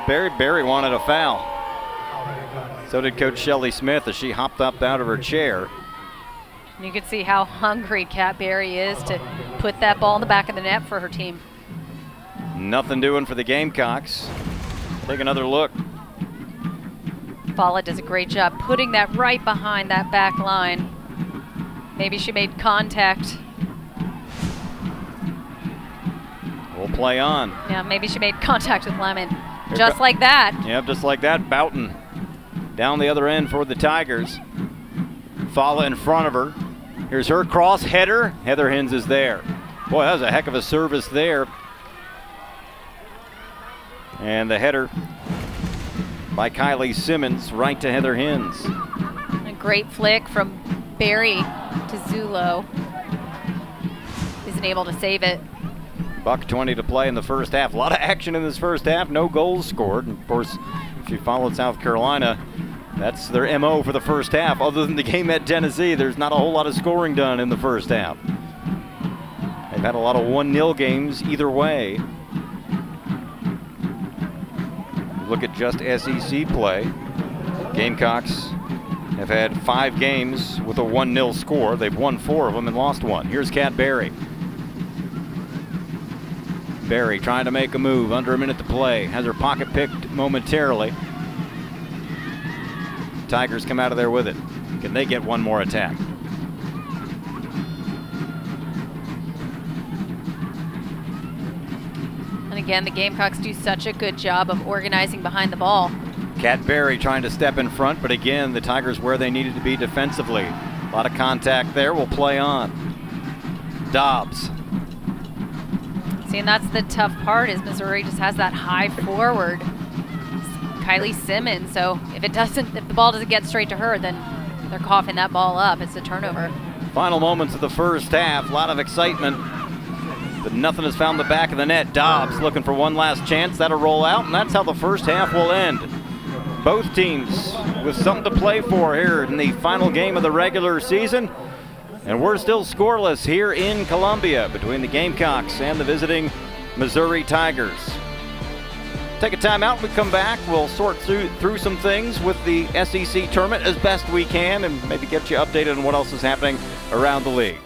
Berry wanted a foul. So did Coach Shelley Smith as she hopped up out of her chair. You can see how hungry Kat Berry is to put that ball in the back of the net for her team. Nothing doing for the Gamecocks. Take another look. Fala does a great job putting that right behind that back line. Maybe she made contact. We'll play on. Yeah, maybe she made contact with Lemon. Just like that. Yep, just like that. Boughton down the other end for the Tigers. Fala in front of her. Here's her cross header. Heather Hens is there. Boy, that was a heck of a service there. And the header by Kylie Simmons right to Heather Hens. A great flick from Barry to Zulo. Isn't able to save it. $1:20 to play in the first half. A lot of action in this first half. No goals scored. And of course, if you followed South Carolina, that's their MO for the first half. Other than the game at Tennessee, there's not a whole lot of scoring done in the first half. They've had a lot of 1-0 games either way. Look at just SEC play. Gamecocks have had 5 games with a 1-0 score. They've won 4 of them and lost 1. Here's Kat Berry. Berry trying to make a move, under a minute to play. Has her pocket picked momentarily. Tigers come out of there with it. Can they get one more attack? And again, the Gamecocks do such a good job of organizing behind the ball. Kat Berry trying to step in front, but again, the Tigers where they needed to be defensively. A lot of contact there. Will play on. Dobbs. See, and that's the tough part is Missouri just has that high forward, Kylie Simmons. So if the ball doesn't get straight to her, then they're coughing that ball up. It's a turnover. Final moments of the first half. A lot of excitement, but nothing has found the back of the net. Dobbs looking for one last chance. That'll roll out, and that's how the first half will end. Both teams with something to play for here in the final game of the regular season. And we're still scoreless here in Columbia between the Gamecocks and the visiting Missouri Tigers. Take a timeout. When we come back, we'll sort through some things with the SEC tournament as best we can and maybe get you updated on what else is happening around the league.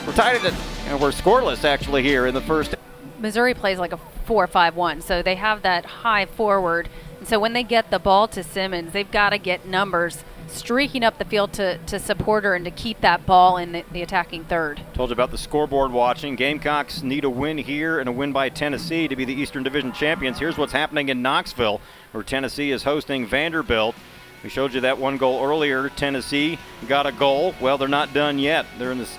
We're tied at, we're scoreless actually here in the first. Missouri plays like a 4-5-1, so they have that high forward. And so when they get the ball to Simmons, they've got to get numbers streaking up the field to support her and to keep that ball in the attacking third. Told you about the scoreboard watching. Gamecocks need a win here and a win by Tennessee to be the Eastern Division champions. Here's what's happening in Knoxville, where Tennessee is hosting Vanderbilt. We showed you that one goal earlier. Tennessee got a goal. Well, they're not done yet. They're in this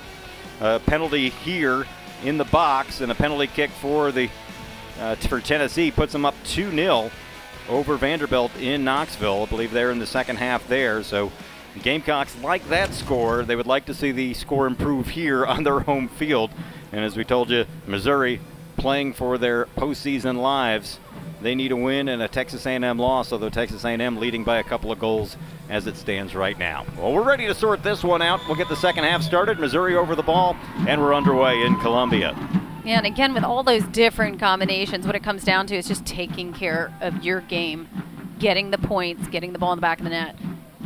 penalty here in the box, and a penalty kick for Tennessee puts them up 2-0 over Vanderbilt in Knoxville. I believe they're in the second half there. So the Gamecocks like that score. They would like to see the score improve here on their home field. And as we told you, Missouri playing for their postseason lives. They need a win and a Texas A&M loss, although Texas A&M leading by a couple of goals as it stands right now. Well, we're ready to sort this one out. We'll get the second half started. Missouri over the ball, and we're underway in Columbia. Yeah, and again, with all those different combinations, what it comes down to is just taking care of your game, getting the points, getting the ball in the back of the net.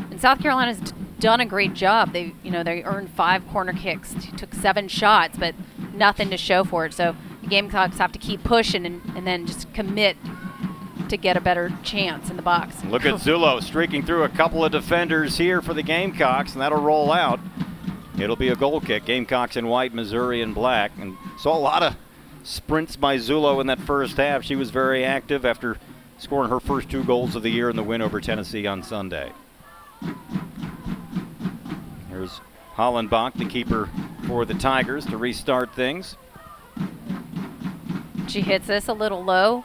And South Carolina's done a great job. They earned 5 corner kicks, took 7 shots, but nothing to show for it. So the Gamecocks have to keep pushing and then just commit to get a better chance in the box. Look at Zulo streaking through a couple of defenders here for the Gamecocks, and that'll roll out. It'll be a goal kick. Gamecocks in white, Missouri in black. And saw a lot of sprints by Zulo in that first half. She was very active after scoring her first 2 goals of the year in the win over Tennessee on Sunday. Here's Hollenbach, the keeper for the Tigers, to restart things. She hits this a little low.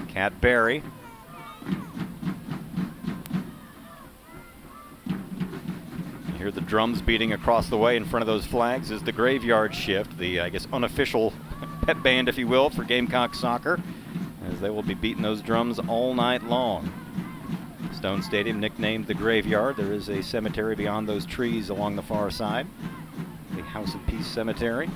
Kat Berry. Hear the drums beating across the way in front of those flags is the Graveyard Shift, the, I guess, unofficial pep band, if you will, for Gamecock soccer, as they will be beating those drums all night long. Stone Stadium, nicknamed the Graveyard. There is a cemetery beyond those trees along the far side, the House of Peace Cemetery.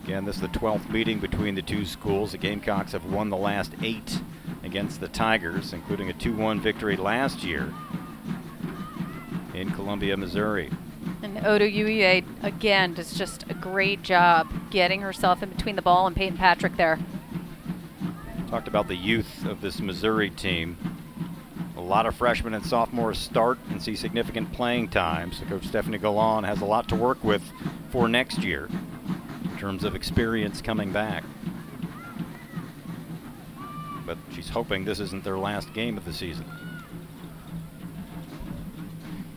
Again, this is the 12th meeting between the two schools. The Gamecocks have won the last 8 against the Tigers, including a 2-1 victory last year in Columbia, Missouri. And Odo UEA, again, does just a great job getting herself in between the ball and Peyton Patrick there. Talked about the youth of this Missouri team. A lot of freshmen and sophomores start and see significant playing time. So Coach Stephanie Golan has a lot to work with for next year in terms of experience coming back. But she's hoping this isn't their last game of the season.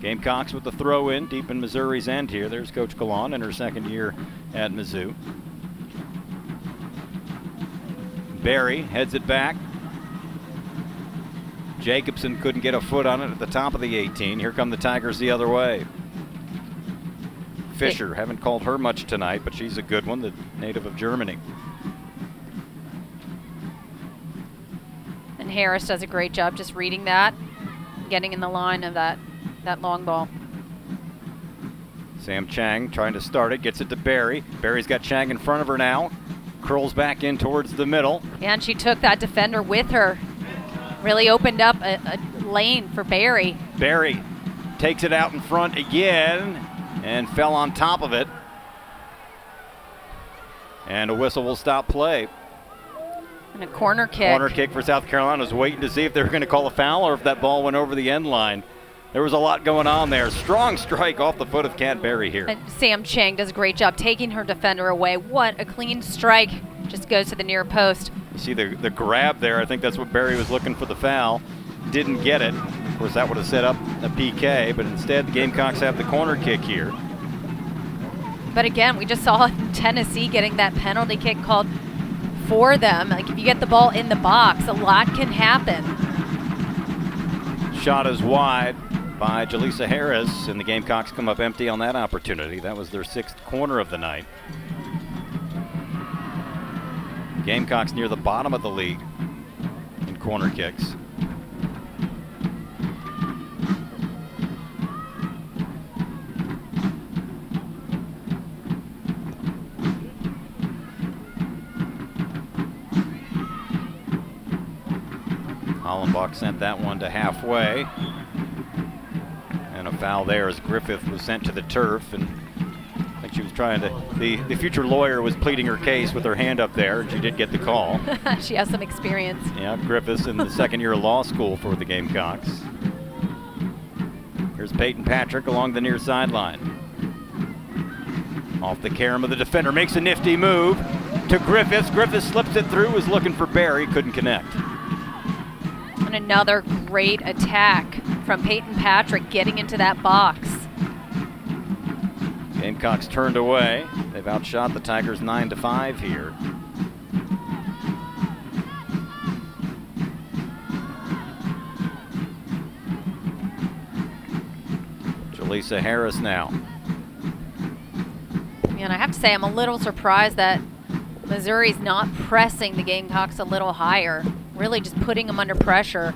Gamecocks with the throw in deep in Missouri's end here. There's Coach Golan in her second year at Mizzou. Berry heads it back. Jacobson couldn't get a foot on it at the top of the 18. Here come the Tigers the other way. Fisher, haven't called her much tonight, but she's a good one, the native of Germany. And Harris does a great job just reading that, getting in the line of that long ball. Sam Chang trying to start it, gets it to Barry. Barry's got Chang in front of her now. Curls back in towards the middle. Yeah, and she took that defender with her. Really opened up a lane for Barry. Barry takes it out in front again and fell on top of it. And a whistle will stop play. And a corner kick. Corner kick for South Carolina. Was waiting to see if they were going to call a foul or if that ball went over the end line. There was a lot going on there. Strong strike off the foot of Kat Barry here. And Sam Chang does a great job taking her defender away. What a clean strike. Just goes to the near post. You see the grab there. I think that's what Barry was looking for, the foul. Didn't get it. Of course, that would have set up a PK, but instead the Gamecocks have the corner kick here. But again, we just saw Tennessee getting that penalty kick called for them. Like, if you get the ball in the box, a lot can happen. Shot is wide by Jaleesa Harris, and the Gamecocks come up empty on that opportunity. That was their 6th corner of the night. Gamecocks near the bottom of the league in corner kicks. Hollenbach sent that one to halfway. And a foul there as Griffith was sent to the turf, and I think she was trying to, the future lawyer was pleading her case with her hand up there, and she did get the call. She has some experience. Yeah, Griffith's in the 2nd year of law school for the Gamecocks. Here's Peyton Patrick along the near sideline. Off the carom of the defender, makes a nifty move to Griffiths. Griffiths slips it through, was looking for Barry, couldn't connect. And another great attack from Peyton Patrick getting into that box. Gamecocks turned away. They've outshot the Tigers 9-5 here. Jaleesa Harris now. And I have to say, I'm a little surprised that Missouri's not pressing the Gamecocks a little higher. Really just putting them under pressure.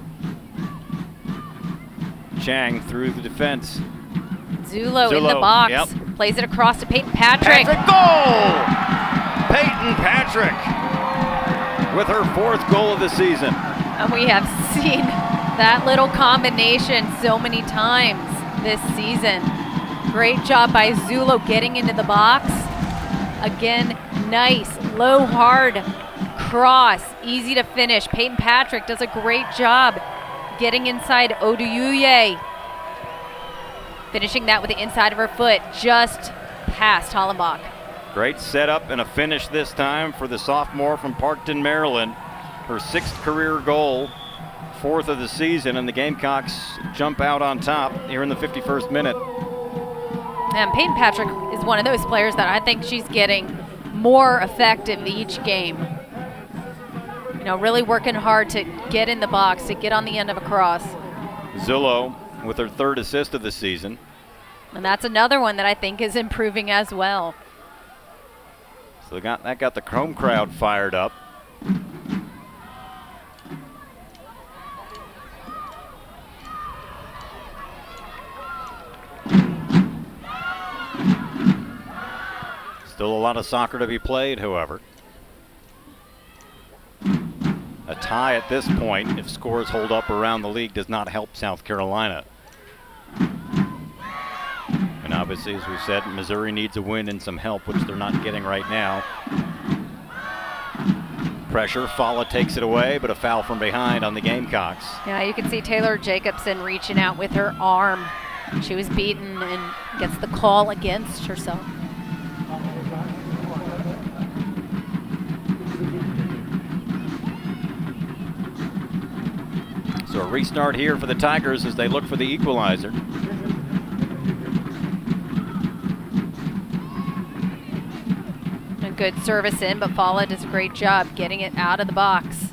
Chang through the defense. Zulo in the box. Yep. Plays it across to Peyton Patrick. Goal! Peyton Patrick with her 4th goal of the season. And we have seen that little combination so many times this season. Great job by Zulo getting into the box. Again, nice, low, hard cross, easy to finish. Peyton Patrick does a great job getting inside Oduye. Finishing that with the inside of her foot, just past Hollenbach. Great setup and a finish this time for the sophomore from Parkton, Maryland. Her 6th career goal, 4th of the season, and the Gamecocks jump out on top here in the 51st minute. And Peyton Patrick is one of those players that I think she's getting more effective each game. You know, really working hard to get in the box, to get on the end of a cross. Zulo with her 3rd assist of the season. And that's another one that I think is improving as well. So that got the home crowd fired up. Still a lot of soccer to be played, however. A tie at this point, if scores hold up around the league, does not help South Carolina. And obviously, as we've said, Missouri needs a win and some help, which they're not getting right now. Pressure, Fala takes it away, but a foul from behind on the Gamecocks. Yeah, you can see Taylor Jacobson reaching out with her arm. She was beaten and gets the call against herself. So a restart here for the Tigers as they look for the equalizer. A good service in, but Fala does a great job getting it out of the box.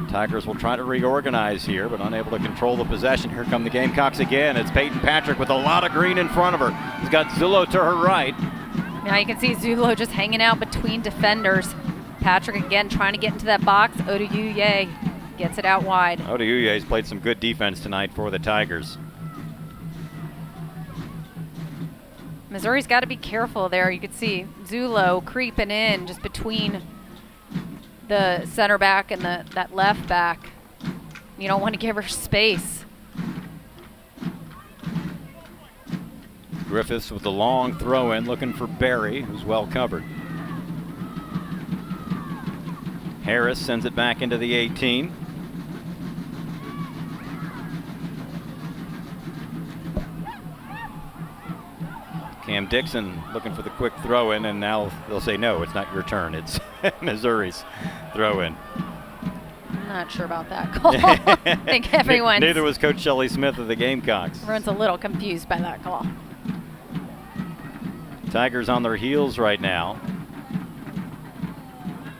Tigers will try to reorganize here, but unable to control the possession. Here come the Gamecocks again. It's Peyton Patrick with a lot of green in front of her. He's got Zullo to her right. Now you can see Zullo just hanging out between defenders. Patrick again trying to get into that box. Oduye gets it out wide. Oduye's played some good defense tonight for the Tigers. Missouri's got to be careful there. You can see Zullo creeping in just between the center back and that left back. You don't want to give her space. Griffiths with the long throw in, looking for Barry, who's well covered. Harris sends it back into the 18. Cam Dixon looking for the quick throw in, and now they'll say, no, it's not your turn. It's Missouri's throw in. I'm not sure about that call. I think everyone's... Neither was Coach Shelley Smith of the Gamecocks. Everyone's a little confused by that call. Tigers on their heels right now.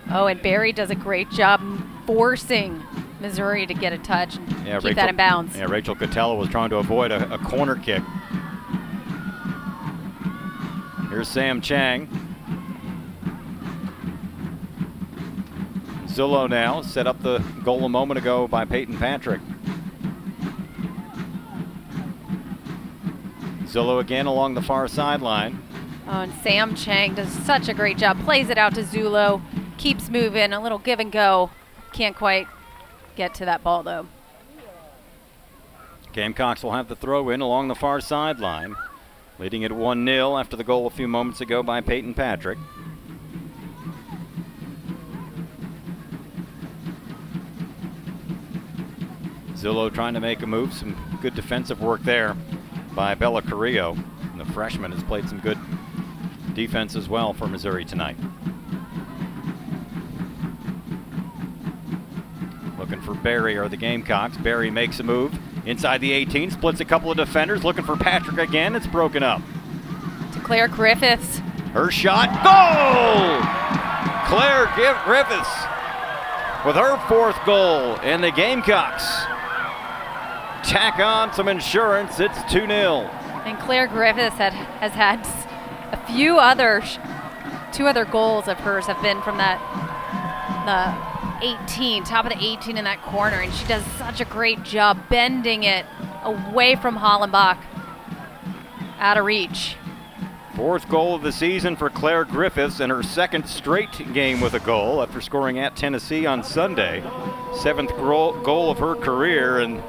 Oh, and Barry does a great job forcing Missouri to get a touch and keep that in bounds. Yeah, Rachel Cotella was trying to avoid a corner kick. Here's Sam Chang. Zullo now set up the goal a moment ago by Peyton Patrick. Zullo again along the far sideline. Oh, and Sam Chang does such a great job. Plays it out to Zullo. Keeps moving, a little give and go. Can't quite get to that ball though. Gamecocks will have the throw in along the far sideline, leading it 1-0 after the goal a few moments ago by Peyton Patrick. Zullo trying to make a move. Some good defensive work there by Bella Carrillo. And the freshman has played some good defense as well for Missouri tonight. Looking for Barry are the Gamecocks. Barry makes a move inside the 18, splits a couple of defenders, looking for Patrick again. It's broken up. To Claire Griffiths. Her shot, goal! Claire Griffiths with her 4th goal, and the Gamecocks tack on some insurance. It's 2-0. And Claire Griffiths has had a few other, 2 other goals of hers have been from the 18, top of the 18 in that corner, and she does such a great job bending it away from Hollenbach, out of reach. 4th goal of the season for Claire Griffiths, and her 2nd straight game with a goal after scoring at Tennessee on Sunday. 7th goal of her career, and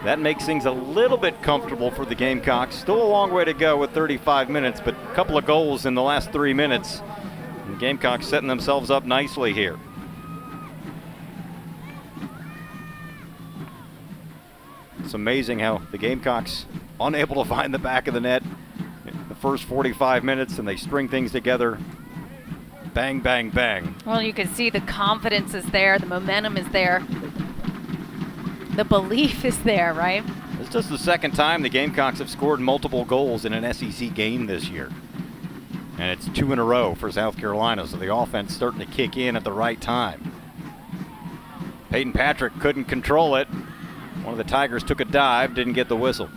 that makes things a little bit comfortable for the Gamecocks. Still a long way to go with 35 minutes, but a couple of goals in the last 3 minutes. And Gamecocks setting themselves up nicely here. It's amazing how the Gamecocks unable to find the back of the net in the first 45 minutes, and they string things together. Bang, bang, bang. Well, you can see the confidence is there, the momentum is there, the belief is there, right? It's just the 2nd time the Gamecocks have scored multiple goals in an SEC game this year. And it's 2 in a row for South Carolina, so the offense starting to kick in at the right time. Peyton Patrick couldn't control it. One of the Tigers took a dive, didn't get the whistle.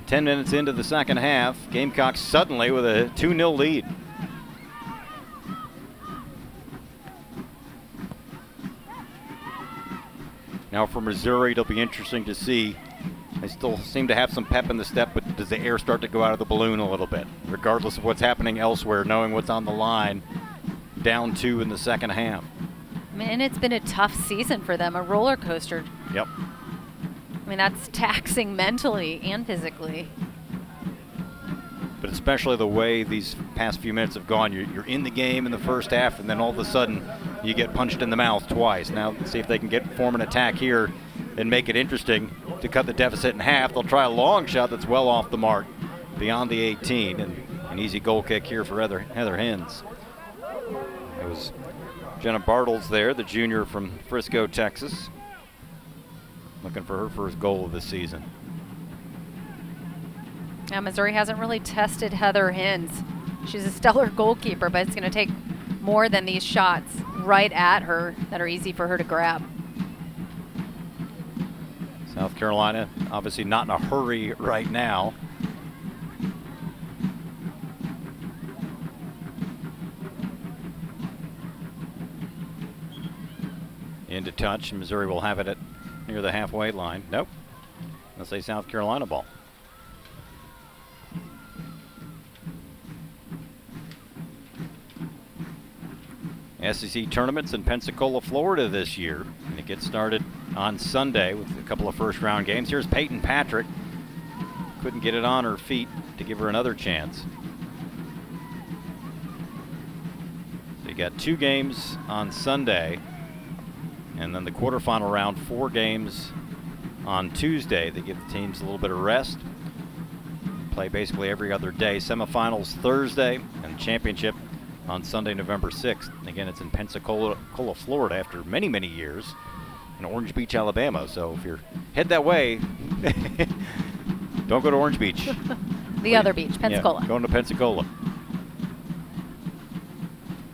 10 minutes into the 2nd half, Gamecocks suddenly with a 2-0 lead. Now for Missouri, it'll be interesting to see. They still seem to have some pep in the step, but does the air start to go out of the balloon a little bit? Regardless of what's happening elsewhere, knowing what's on the line, down 2 in the 2nd half. I mean, and it's been a tough season for them, a roller coaster. Yep. I mean, that's taxing mentally and physically. But especially the way these past few minutes have gone. You're in the game in the first half, and then all of a sudden you get punched in the mouth twice. Now let's see if they can form an attack here and make it interesting to cut the deficit in half. They'll try a long shot that's well off the mark beyond the 18, and an easy goal kick here for Heather Hens. It was Jenna Bartles there, the junior from Frisco, Texas, looking for her first goal of the season. Now, Missouri hasn't really tested Heather Hens. She's a stellar goalkeeper, but it's going to take more than these shots. right at her that are easy for her to grab. South Carolina obviously not in a hurry right now. Into touch, and Missouri will have it at near the halfway line. Nope. That's a South Carolina ball. SEC tournaments in Pensacola, Florida this year. And it gets started on Sunday with a couple of first-round games. Here's Peyton Patrick. Couldn't get it on her feet to give her another chance. So you got 2 games on Sunday. And then the quarterfinal round, 4 games on Tuesday. They give the teams a little bit of rest. Play basically every other day. Semifinals Thursday and championship on Sunday, November 6th. Again, it's in Pensacola, Florida after many, many years in Orange Beach, Alabama. So if you're head that way, don't go to Orange Beach. The other beach, Pensacola. Yeah, going to Pensacola.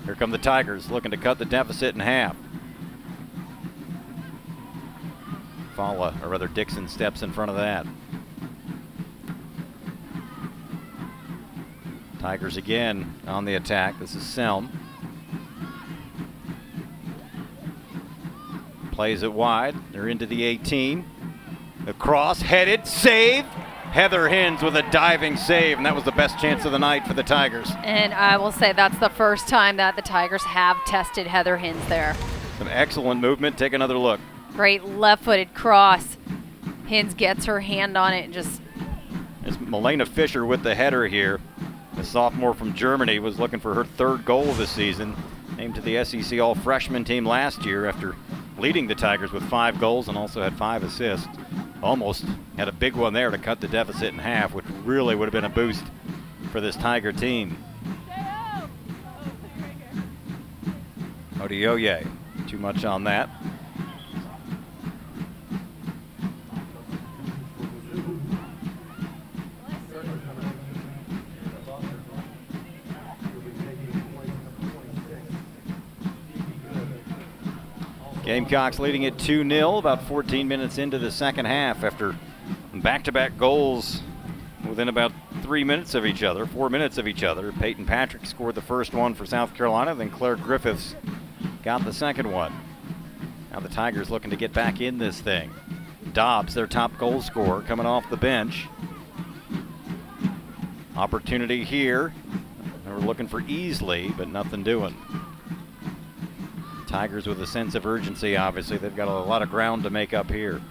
Here come the Tigers looking to cut the deficit in half. Fala, or rather Dixon, steps in front of that. Tigers again on the attack. This is Selm. Plays it wide. They're into the 18. The cross, headed, saved. Heather Hins with a diving save, and that was the best chance of the night for the Tigers. And I will say that's the first time that the Tigers have tested Heather Hins there. Some excellent movement. Take another look. Great left-footed cross. Hins gets her hand on it and just... It's Milena Fischer with the header here. The sophomore from Germany was looking for her 3rd goal this season. Named to the SEC All-Freshman team last year after leading the Tigers with 5 goals and also had 5 assists. Almost had a big one there to cut the deficit in half, which really would have been a boost for this Tiger team. Odioye, too much on that. Gamecocks leading it 2-0 about 14 minutes into the second half after back-to-back goals within about 3 minutes of each other, 4 minutes of each other. Peyton Patrick scored the first one for South Carolina, then Claire Griffiths got the second one. Now the Tigers looking to get back in this thing. Dobbs, their top goal scorer, coming off the bench. Opportunity here. They were looking for Easley, but nothing doing. Tigers with a sense of urgency, obviously. They've got a lot of ground to make up here.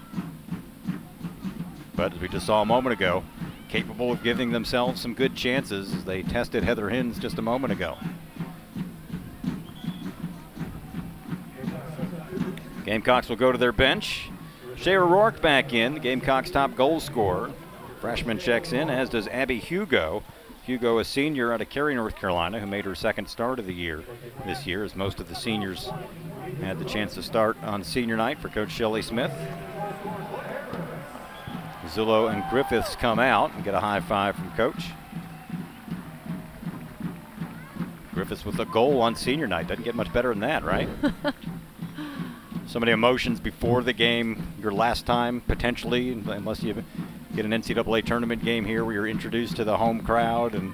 But as we just saw a moment ago, capable of giving themselves some good chances as they tested Heather Hins just a moment ago. Gamecocks will go to their bench. Shea O'Rourke back in, the Gamecocks' top goal scorer. Freshman checks in, as does Abby Hugo. Hugo, a senior out of Cary, North Carolina, who made her 2nd start of the year this year, as most of the seniors had the chance to start on senior night for Coach Shelley Smith. Zullo and Griffiths come out and get a high five from Coach. Griffiths with a goal on senior night. Doesn't get much better than that, right? So many emotions before the game, your last time, potentially, unless you get an NCAA tournament game here where you're introduced to the home crowd, and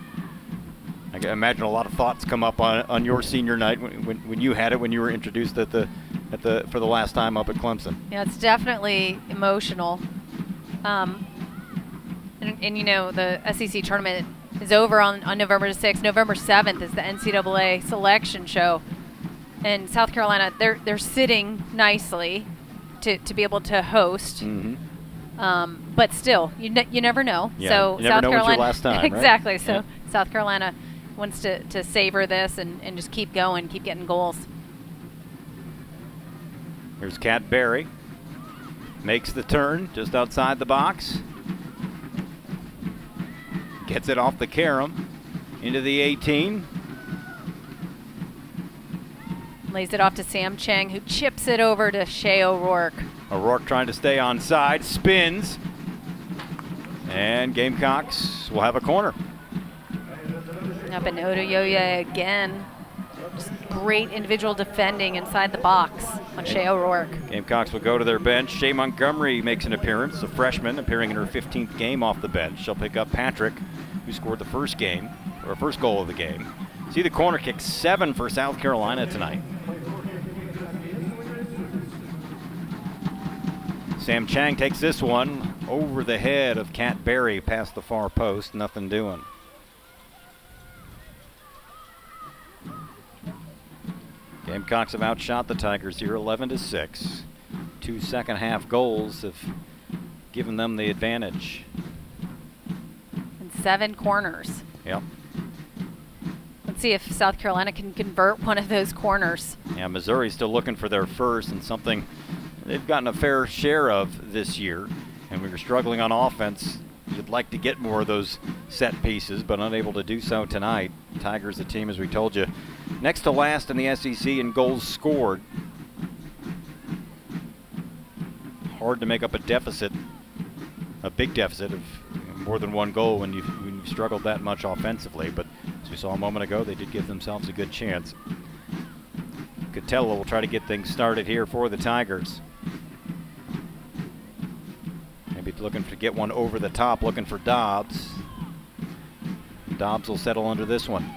I can imagine a lot of thoughts come up on your senior night when you had it, when you were introduced for the last time up at Clemson. Yeah, it's definitely emotional. And you know, the SEC tournament is over on November 6th. November 7th is the NCAA selection show. And South Carolina, they're sitting nicely to be able to host. Mm-hmm. But still, you never know. Yeah, so you never South know Carolina, what's your last time, exactly. Right? So yeah. South Carolina wants to savor this and just keep going, keep getting goals. Here's Kat Berry. Makes the turn just outside the box. Gets it off the carom into the 18. Lays it off to Sam Chang, who chips it over to Shea O'Rourke. O'Rourke trying to stay on side, spins. And Gamecocks will have a corner. Up in Otoyoye again. Just great individual defending inside the box on Shea O'Rourke. Gamecocks will go to their bench. Shea Montgomery makes an appearance, a freshman appearing in her 15th game off the bench. She'll pick up Patrick, who scored the first goal of the game. See the corner kick, 7 for South Carolina tonight. Sam Chang takes this one over the head of Kat Berry past the far post. Nothing doing. Gamecocks have outshot the Tigers here 11-6. 2 second-half goals have given them the advantage. And 7 corners. Yep. Let's see if South Carolina can convert one of those corners. Yeah, Missouri's still looking for their first, and something they've gotten a fair share of this year. And we were struggling on offense. You'd like to get more of those set pieces, but unable to do so tonight. Tigers, the team, as we told you, next to last in the SEC in goals scored. Hard to make up a deficit, a big deficit of more than 1 goal when you've struggled that much offensively. But as we saw a moment ago, they did give themselves a good chance. Catella will try to get things started here for the Tigers. Maybe looking to get one over the top, looking for Dobbs. Dobbs will settle under this one.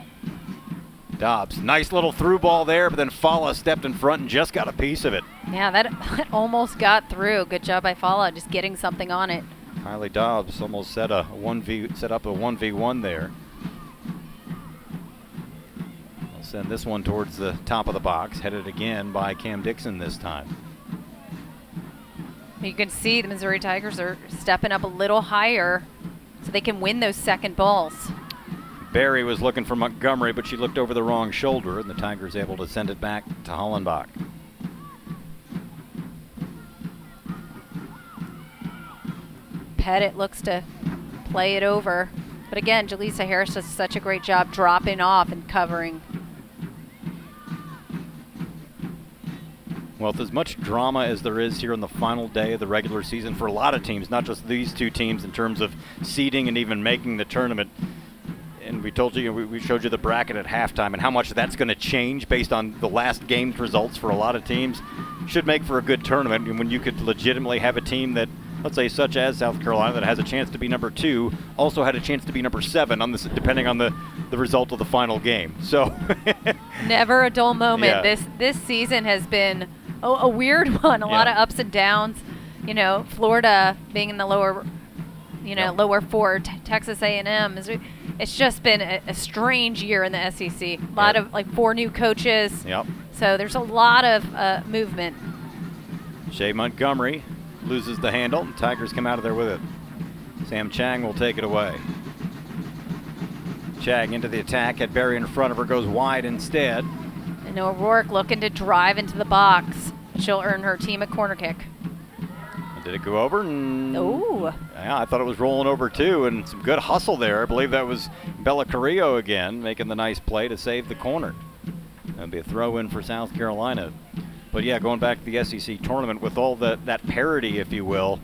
Dobbs, nice little through ball there, but then Fala stepped in front and just got a piece of it. Yeah, that almost got through. Good job by Fala, just getting something on it. Kylie Dobbs almost set up a 1v1 there. I'll send this one towards the top of the box, headed again by Cam Dixon this time. You can see the Missouri Tigers are stepping up a little higher so they can win those second balls. Berry was looking for Montgomery, but she looked over the wrong shoulder, and the Tigers able to send it back to Hollenbach. Pettit looks to play it over. But again, Jaleesa Harris does such a great job dropping off and covering. Well, with as much drama as there is here on the final day of the regular season for a lot of teams, not just these two teams in terms of seeding and even making the tournament, and we told you, we showed you the bracket at halftime and how much that's going to change based on the last game's results for a lot of teams, should make for a good tournament. And when you could legitimately have a team that, let's say, such as South Carolina, that has a chance to be number 2, also had a chance to be number 7 on this, depending on the result of the final game. So never a dull moment. Yeah. This season has been a weird one. A lot of ups and downs. You know, Florida being in the lower, lower 4, Texas A&M. It's just been a strange year in the SEC. A lot of 4 new coaches. Yep. So there's a lot of movement. Shea Montgomery loses the handle, and Tigers come out of there with it. Sam Chang will take it away. Chang into the attack, had Berry in front of her, goes wide instead. And O'Rourke looking to drive into the box. She'll earn her team a corner kick. Did it go over? Oh. Yeah, I thought it was rolling over too, and some good hustle there. I believe that was Bella Carrillo again, making the nice play to save the corner. That'll be a throw in for South Carolina. But yeah, going back to the SEC tournament with all that parity, if you will,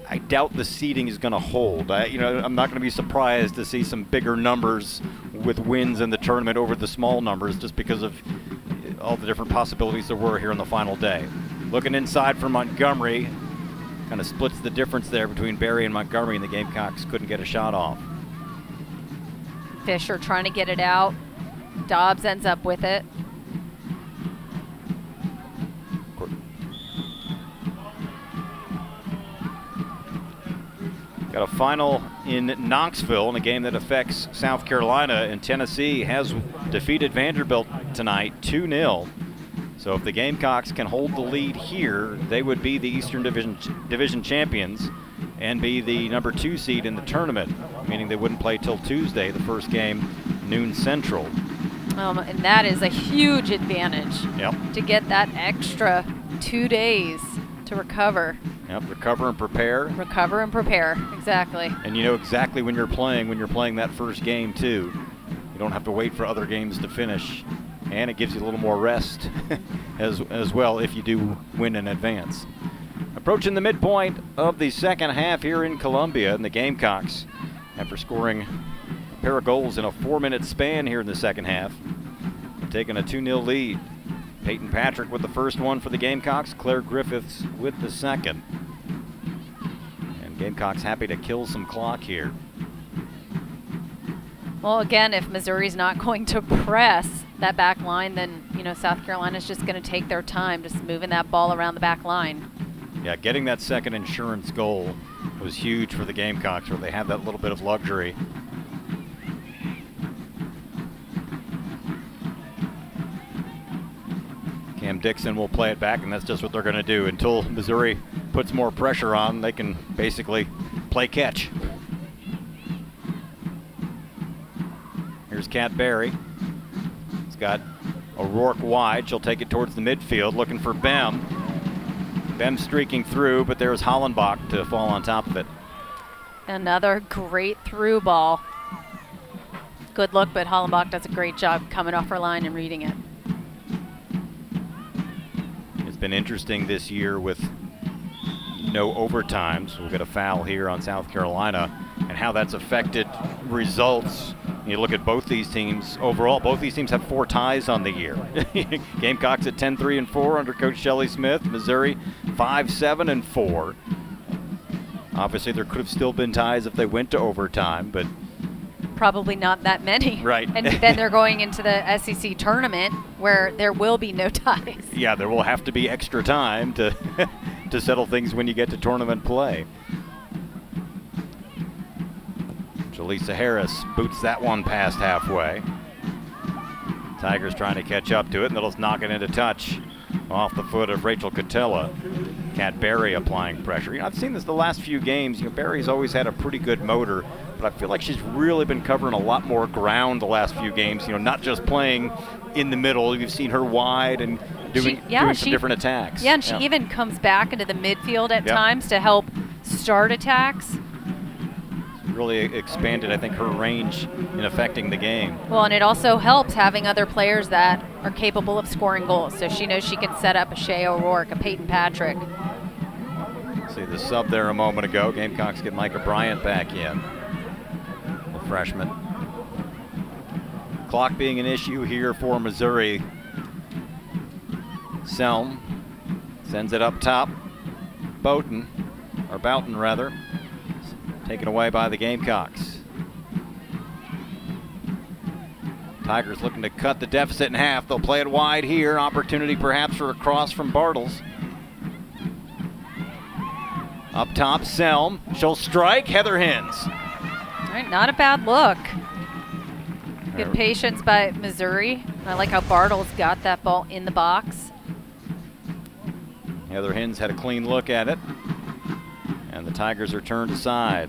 I doubt the seeding is going to hold. I'm not going to be surprised to see some bigger numbers with wins in the tournament over the small numbers, just because of all the different possibilities there were here on the final day. Looking inside for Montgomery, kind of splits the difference there between Berry and Montgomery, and the Gamecocks couldn't get a shot off. Fisher trying to get it out. Dobbs ends up with it. Got a final in Knoxville in a game that affects South Carolina, and Tennessee has defeated Vanderbilt tonight 2-0. So if the Gamecocks can hold the lead here, they would be the Eastern Division champions and be the number 2 seed in the tournament, meaning they wouldn't play till Tuesday, the first game, noon Central. And that is a huge advantage. Yep. To get that extra 2 days to recover. Yep, recover and prepare. Recover and prepare, exactly. And you know exactly when you're playing that first game too. You don't have to wait for other games to finish. And it gives you a little more rest as well if you do win in advance. Approaching the midpoint of the second half here in Columbia, and the Gamecocks, after scoring a pair of goals in a 4-minute span here in the second half, taking a 2-0 lead. Peyton Patrick with the first one for the Gamecocks. Claire Griffiths with the second. And Gamecocks happy to kill some clock here. Well, again, if Missouri's not going to press that back line, then, South Carolina's just going to take their time, just moving that ball around the back line. Yeah, getting that second insurance goal was huge for the Gamecocks, where they have that little bit of luxury. Cam Dixon will play it back, and that's just what they're going to do. Until Missouri puts more pressure on, they can basically play catch. Here's Kat Berry. It's got O'Rourke wide. She'll take it towards the midfield, looking for Bem. Bem streaking through, but there's Hollenbach to fall on top of it. Another great through ball. Good look, but Hollenbach does a great job coming off her line and reading it. It's been interesting this year with no overtimes. We'll get a foul here on South Carolina, and how that's affected results. You look at both these teams overall. Both these teams have 4 ties on the year. Gamecocks at 10-3-4 under Coach Shelley Smith. Missouri 5-7-4. Obviously, there could have still been ties if they went to overtime, but probably not that many. Right. And then they're going into the SEC tournament where there will be no ties. Yeah, there will have to be extra time to to settle things when you get to tournament play. Jaleesa Harris boots that one past halfway. Tigers trying to catch up to it, and they'll just knock it into touch off the foot of Rachel Catella. Kat Berry applying pressure. I've seen this the last few games. Berry's always had a pretty good motor, but I feel like she's really been covering a lot more ground the last few games. Not just playing in the middle. You've seen her wide and doing some different attacks. Yeah, and she even comes back into the midfield at times to help start attacks. Really expanded, I think, her range in affecting the game. Well, and it also helps having other players that are capable of scoring goals. So she knows she can set up a Shea O'Rourke, a Peyton Patrick. See the sub there a moment ago. Gamecocks get Micah Bryant back in, the freshman. Clock being an issue here for Missouri. Selm sends it up top. Boughton rather. Taken away by the Gamecocks. Tigers looking to cut the deficit in half. They'll play it wide here. Opportunity perhaps for a cross from Bartles. Up top, Selm. She'll strike. Heather Hins. All right, not a bad look. Good patience by Missouri. I like how Bartles got that ball in the box. Heather Hins had a clean look at it. And the Tigers are turned aside.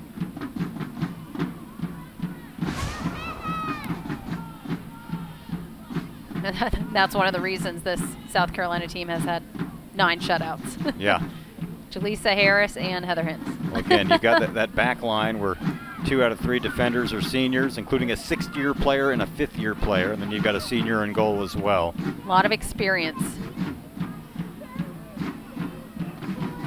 That's one of the reasons this South Carolina team has had 9 shutouts. Yeah. Jaleesa Harris and Heather Hins. Well, again, you got that back line where 2 out of 3 defenders are seniors, including a 6th-year player and a 5th-year player, and then you've got a senior in goal as well. A lot of experience.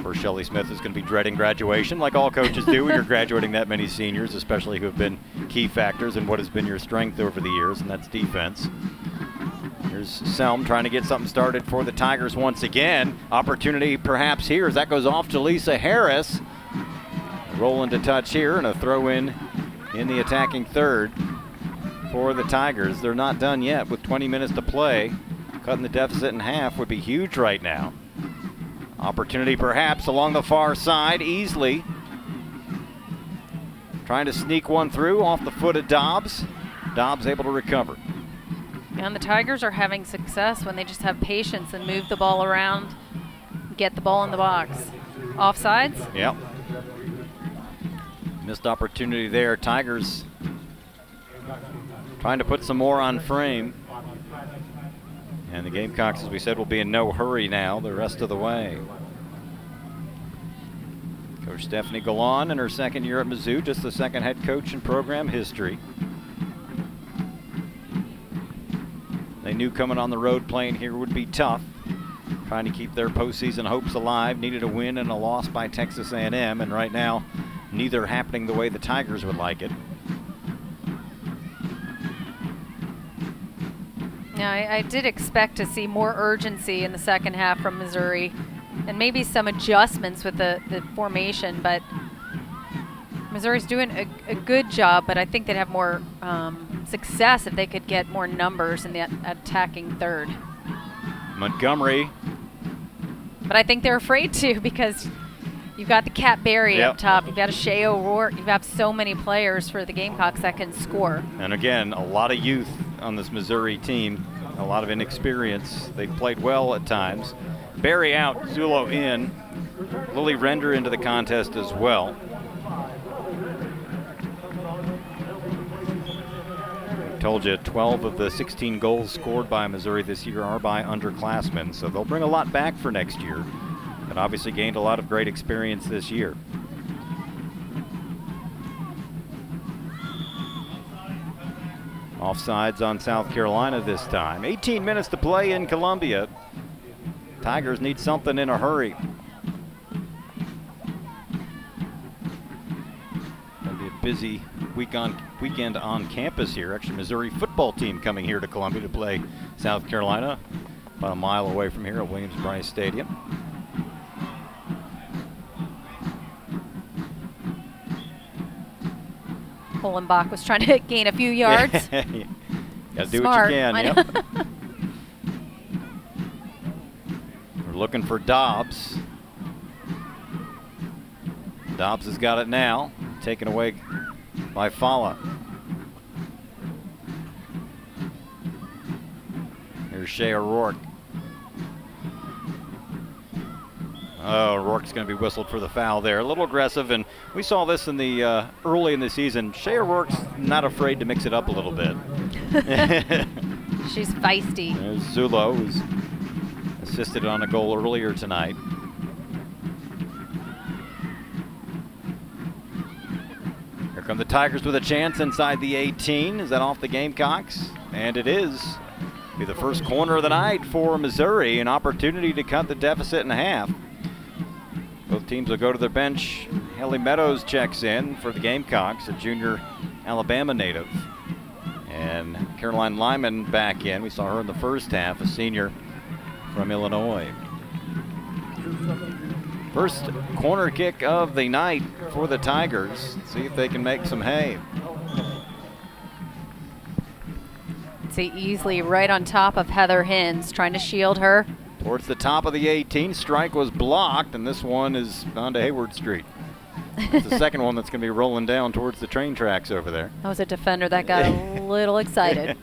Coach Shelley Smith is going to be dreading graduation, like all coaches do when you're graduating that many seniors, especially who have been key factors in what has been your strength over the years, and that's defense. Here's Selm trying to get something started for the Tigers once again. Opportunity perhaps here as that goes off Jaleesa Harris. Rolling to touch here and a throw in the attacking third for the Tigers. They're not done yet with 20 minutes to play. Cutting the deficit in half would be huge right now. Opportunity perhaps along the far side. Easley trying to sneak one through off the foot of Dobbs. Dobbs able to recover. And the Tigers are having success when they just have patience and move the ball around, get the ball in the box. Offsides? Yep. Missed opportunity there. Tigers trying to put some more on frame. And the Gamecocks, as we said, will be in no hurry now the rest of the way. Coach Stephanie Galan in her 2nd year at Mizzou, just the 2nd head coach in program history. They knew coming on the road playing here would be tough. Trying to keep their postseason hopes alive. Needed a win and a loss by Texas A&M, and right now, neither happening the way the Tigers would like it. Yeah, I did expect to see more urgency in the second half from Missouri and maybe some adjustments with the formation, but Missouri's doing a good job, but I think they'd have more success if they could get more numbers in the attacking third. Montgomery. But I think they're afraid to because you've got the Cat Berry up top. You've got a Shea O'Rourke. You have so many players for the Gamecocks that can score. And again, a lot of youth on this Missouri team, a lot of inexperience. They've played well at times. Berry out, Zullo in. Lily Render into the contest as well. Told you 12 of the 16 goals scored by Missouri this year are by underclassmen, so they'll bring a lot back for next year, but obviously gained a lot of great experience this year. Offsides on South Carolina this time. 18 minutes to play in Columbia. Tigers need something in a hurry. Gonna be a busy weekend on campus here. Actually, Missouri football team coming here to Columbia to play South Carolina, about a mile away from here at Williams-Brice Stadium. Hollenbach was trying to gain a few yards. Gotta do Smart. what you can. Yep. We're looking for Dobbs. Dobbs has got it now, taken away by Fala. Here's Shea O'Rourke. Oh, O'Rourke's going to be whistled for the foul there. A little aggressive, and we saw this in the early in the season. Shea O'Rourke's not afraid to mix it up a little bit. She's feisty. There's Zullo, who's assisted on a goal earlier tonight. Here come the Tigers with a chance inside the 18. Is that off the Gamecocks? And it is. Be the first corner of the night for Missouri, an opportunity to cut the deficit in half. Both teams will go to their bench. Haley Meadows checks in for the Gamecocks, a junior Alabama native. And Caroline Lyman back in. We saw her in the first half, a senior from Illinois. First corner kick of the night for the Tigers. See if they can make some hay. See Easley right on top of Heather Hins, trying to shield her. Towards the top of the 18, strike was blocked, and this one is onto Hayward Street. It's the second one that's going to be rolling down towards the train tracks over there. That was a defender that got a little excited.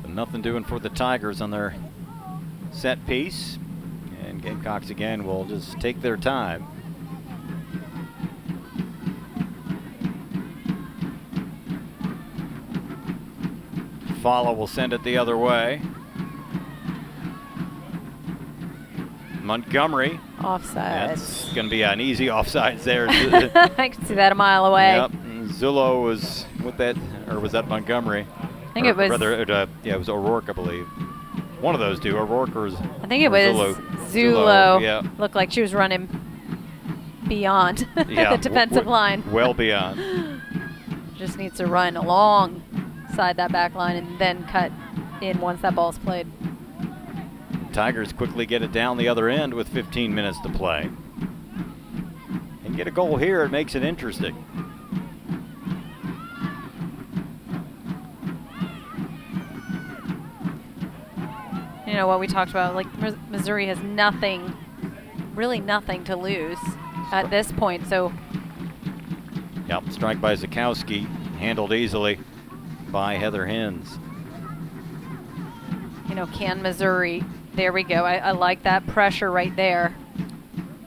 So nothing doing for the Tigers on their set piece. And Gamecocks again will just take their time. Fala will send it the other way. Montgomery. Offside. That's going to be an easy offsides there. I can see that a mile away. Yep. Zullo was with that, or was that Montgomery? I think it was. Rather, yeah, it was O'Rourke, I believe. One of those two, O'Rourke or I think it was Zullo. Yeah. Looked like she was running beyond Yeah, the defensive line. Well beyond. Just needs to run alongside that back line and then cut in once that ball's played. Tigers quickly get it down the other end with 15 minutes to play. And get a goal here, it makes it interesting. You know what we talked about, like Missouri has nothing, really nothing to lose at this point, so. Yep, strike by Zakowski, handled easily by Heather Hins. You know, can Missouri, there we go. I like that pressure right there.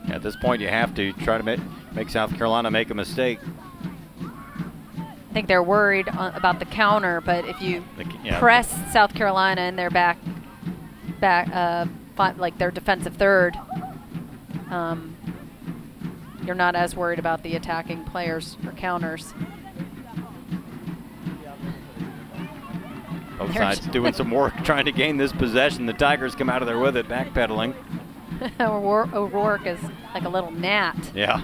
At this point, you have to try to make South Carolina make a mistake. I think they're worried about the counter, but if you press South Carolina in their back, like their defensive third, you're not as worried about the attacking players or counters. Both sides doing some work trying to gain this possession. The Tigers come out of there with it, backpedaling. O'Rourke is like a little gnat. Yeah.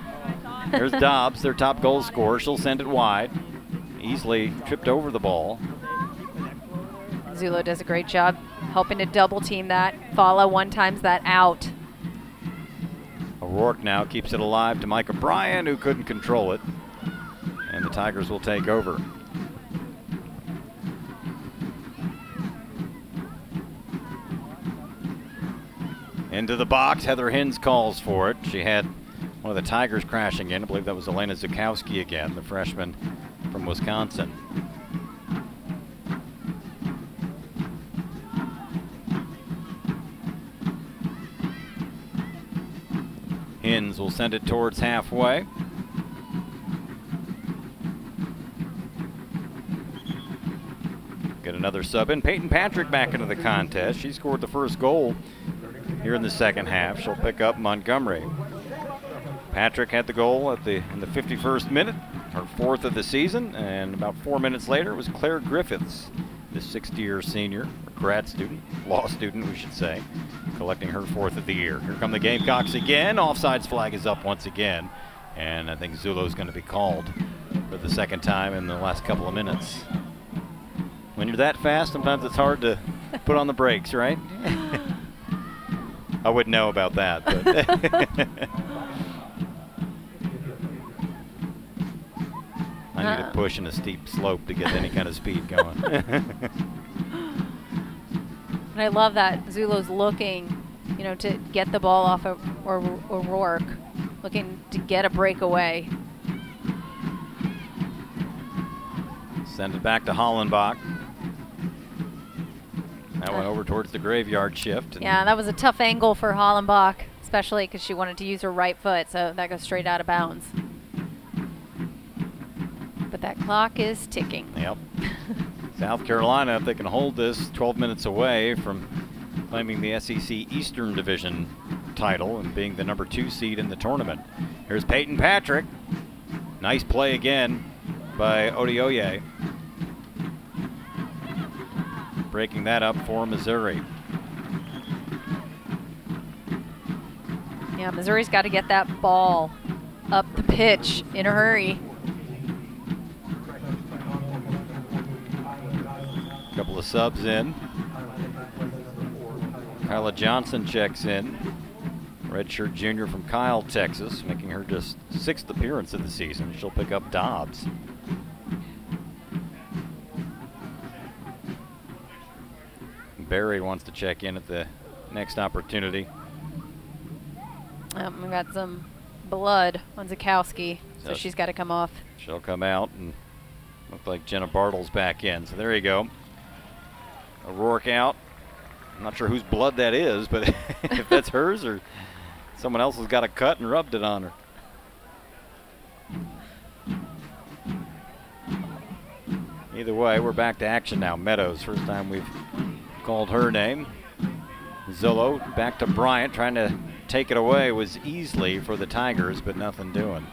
There's Dobbs, their top goal scorer. She'll send it wide. Easily tripped over the ball. Zulo does a great job helping to double team that. Fala one times that out. O'Rourke now keeps it alive to Micah Bryan, who couldn't control it. And the Tigers will take over. Into the box, Heather Hinz calls for it. She had one of the Tigers crashing in. I believe that was Elena Zukowski again, the freshman from Wisconsin. Hinz will send it towards halfway. Get another sub in. Peyton Patrick back into the contest. She scored the first goal here in the second half. She'll pick up Montgomery. Patrick had the goal in the 51st minute, her fourth of the season, and about 4 minutes later it was Claire Griffiths, the 60-year senior, or grad student, law student we should say, collecting her fourth of the year. Here come the Gamecocks again. Offsides flag is up once again, and I think Zulo's going to be called for the second time in the last couple of minutes. When you're that fast, sometimes it's hard to put on the brakes, right? I wouldn't know about that, but I need to push in a steep slope to get any kind of speed going. And I love that Zulo's looking, to get the ball off of O'Rourke, looking to get a breakaway. Send it back to Hollenbach. That went over towards the graveyard shift. Yeah, that was a tough angle for Hollenbach, especially because she wanted to use her right foot, so that goes straight out of bounds. But that clock is ticking. Yep. South Carolina, if they can hold this, 12 minutes away from claiming the SEC Eastern Division title and being the number 2 seed in the tournament. Here's Peyton Patrick. Nice play again by Odioye. Breaking that up for Missouri. Yeah, Missouri's got to get that ball up the pitch in a hurry. Couple of subs in. Kyla Johnson checks in. Redshirt junior from Kyle, Texas, making her just 6th appearance of the season. She'll pick up Dobbs. Barry wants to check in at the next opportunity. We've got some blood on Zukowski, so she's got to come off. She'll come out, and look like Jenna Bartle's back in. So there you go. O'Rourke out. I'm not sure whose blood that is, but if that's hers or someone else has got a cut and rubbed it on her. Either way, we're back to action now. Meadows, first time we've called her name. Zulo back to Bryant, trying to take it away was Easley for the Tigers, but nothing doing.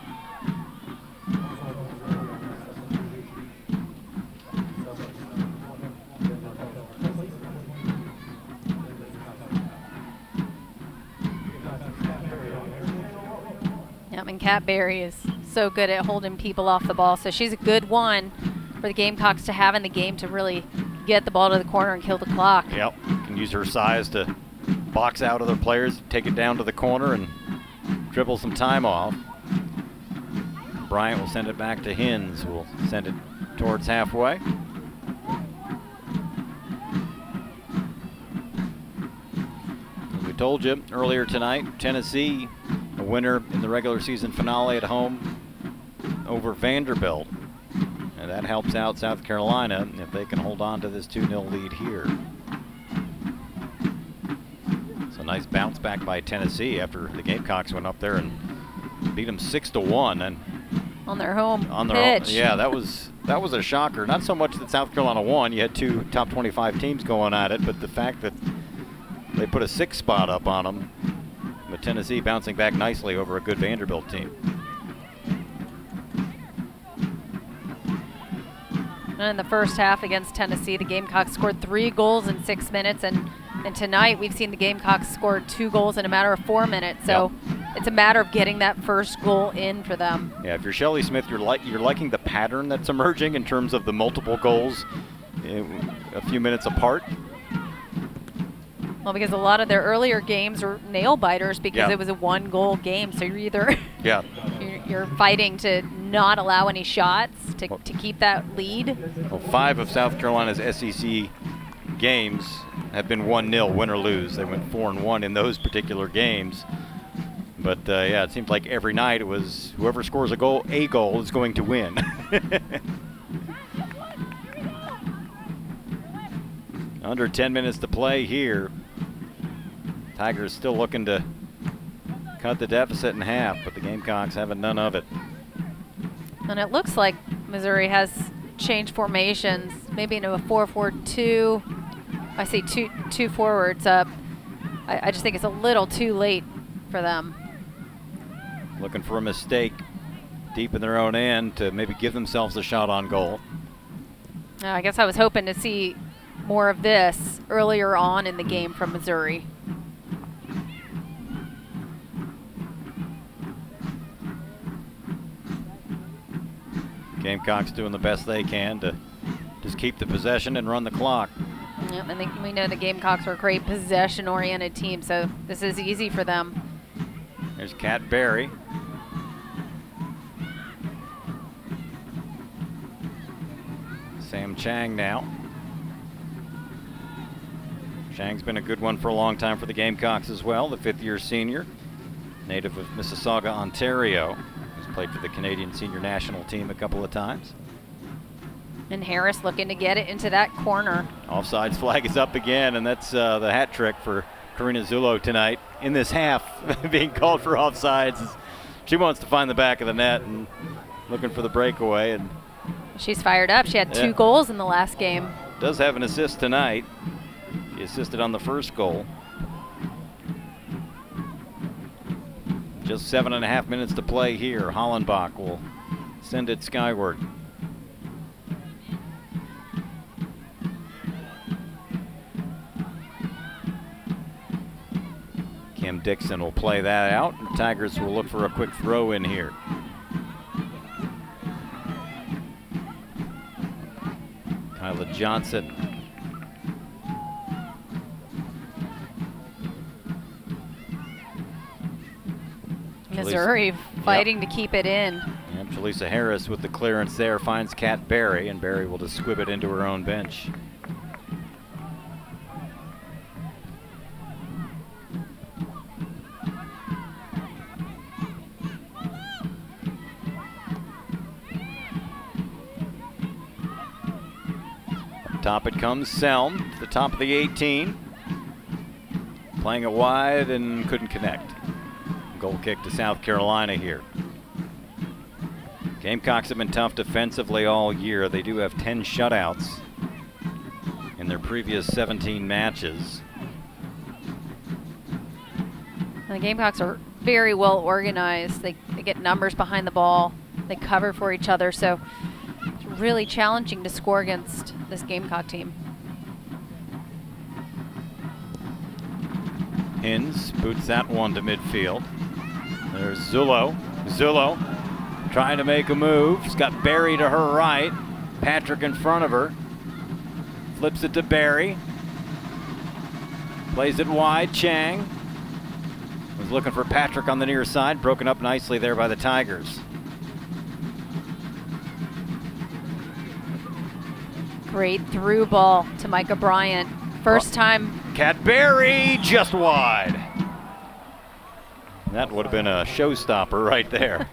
And Kat Berry is so good at holding people off the ball, so she's a good one for the Gamecocks to have in the game to really get the ball to the corner and kill the clock. Yep, can use her size to box out other players, take it down to the corner and dribble some time off. Bryant will send it back to Hinz, who will send it towards halfway. As we told you earlier tonight, Tennessee, a winner in the regular season finale at home over Vanderbilt. And that helps out South Carolina if they can hold on to this 2-0 lead here. So nice bounce back by Tennessee after the Gamecocks went up there and beat them 6-1 and on their home pitch. Yeah, that was a shocker. Not so much that South Carolina won. You had 2 top 25 teams going at it, but the fact that they put a 6th spot up on them. But Tennessee bouncing back nicely over a good Vanderbilt team. And in the first half against Tennessee, the Gamecocks scored 3 goals in 6 minutes, and tonight we've seen the Gamecocks score 2 goals in a matter of 4 minutes. So it's a matter of getting that first goal in for them. Yeah, if you're Shelley Smith, you're liking the pattern that's emerging in terms of the multiple goals a few minutes apart. Well, because a lot of their earlier games were nail biters because it was a 1-goal game. So you're either you're fighting to not allow any shots to keep that lead. Well, 5 of South Carolina's SEC games have been 1-0, win or lose. They went 4-1 in those particular games. But yeah, it seems like every night it was whoever scores a goal is going to win. Under 10 minutes to play here. Tigers still looking to cut the deficit in half, but the Gamecocks having none of it. And it looks like Missouri has changed formations, maybe into a 4-4-2. I see two forwards up. I just think it's a little too late for them. Looking for a mistake deep in their own end to maybe give themselves a shot on goal. I guess I was hoping to see more of this earlier on in the game from Missouri. Gamecocks doing the best they can to just keep the possession and run the clock. Yep, and we know the Gamecocks are a great possession-oriented team, so this is easy for them. There's Kat Berry. Sam Chang now. Chang's been a good one for a long time for the Gamecocks as well, the 5th-year senior, native of Mississauga, Ontario. He's played for the Canadian senior national team a couple of times. And Harris looking to get it into that corner. Offsides flag is up again, and that's the hat trick for Karina Zullo tonight in this half, being called for offsides. She wants to find the back of the net and looking for the breakaway. And she's fired up. She had 2 goals in the last game. Does have an assist tonight. She assisted on the first goal. Just 7.5 minutes to play here. Hollenbach will send it skyward. Kim Dixon will play that out. The Tigers will look for a quick throw in here. Kyla Johnson. Missouri fighting to keep it in. Yep, Jaleesa Harris with the clearance there finds Kat Berry, and Berry will just squib it into her own bench. Up top it comes Selm to the top of the 18. Playing it wide and couldn't connect. Goal kick to South Carolina here. Gamecocks have been tough defensively all year. They do have 10 shutouts in their previous 17 matches. The Gamecocks are very well organized. They get numbers behind the ball. They cover for each other, so it's really challenging to score against this Gamecock team. Hins boots that one to midfield. There's Zullo. Zullo trying to make a move. She's got Berry to her right. Patrick in front of her. Flips it to Berry. Plays it wide. Chang was looking for Patrick on the near side. Broken up nicely there by the Tigers. Great through ball to Micah Bryant. First time. Kat Berry just wide. That would have been a showstopper right there.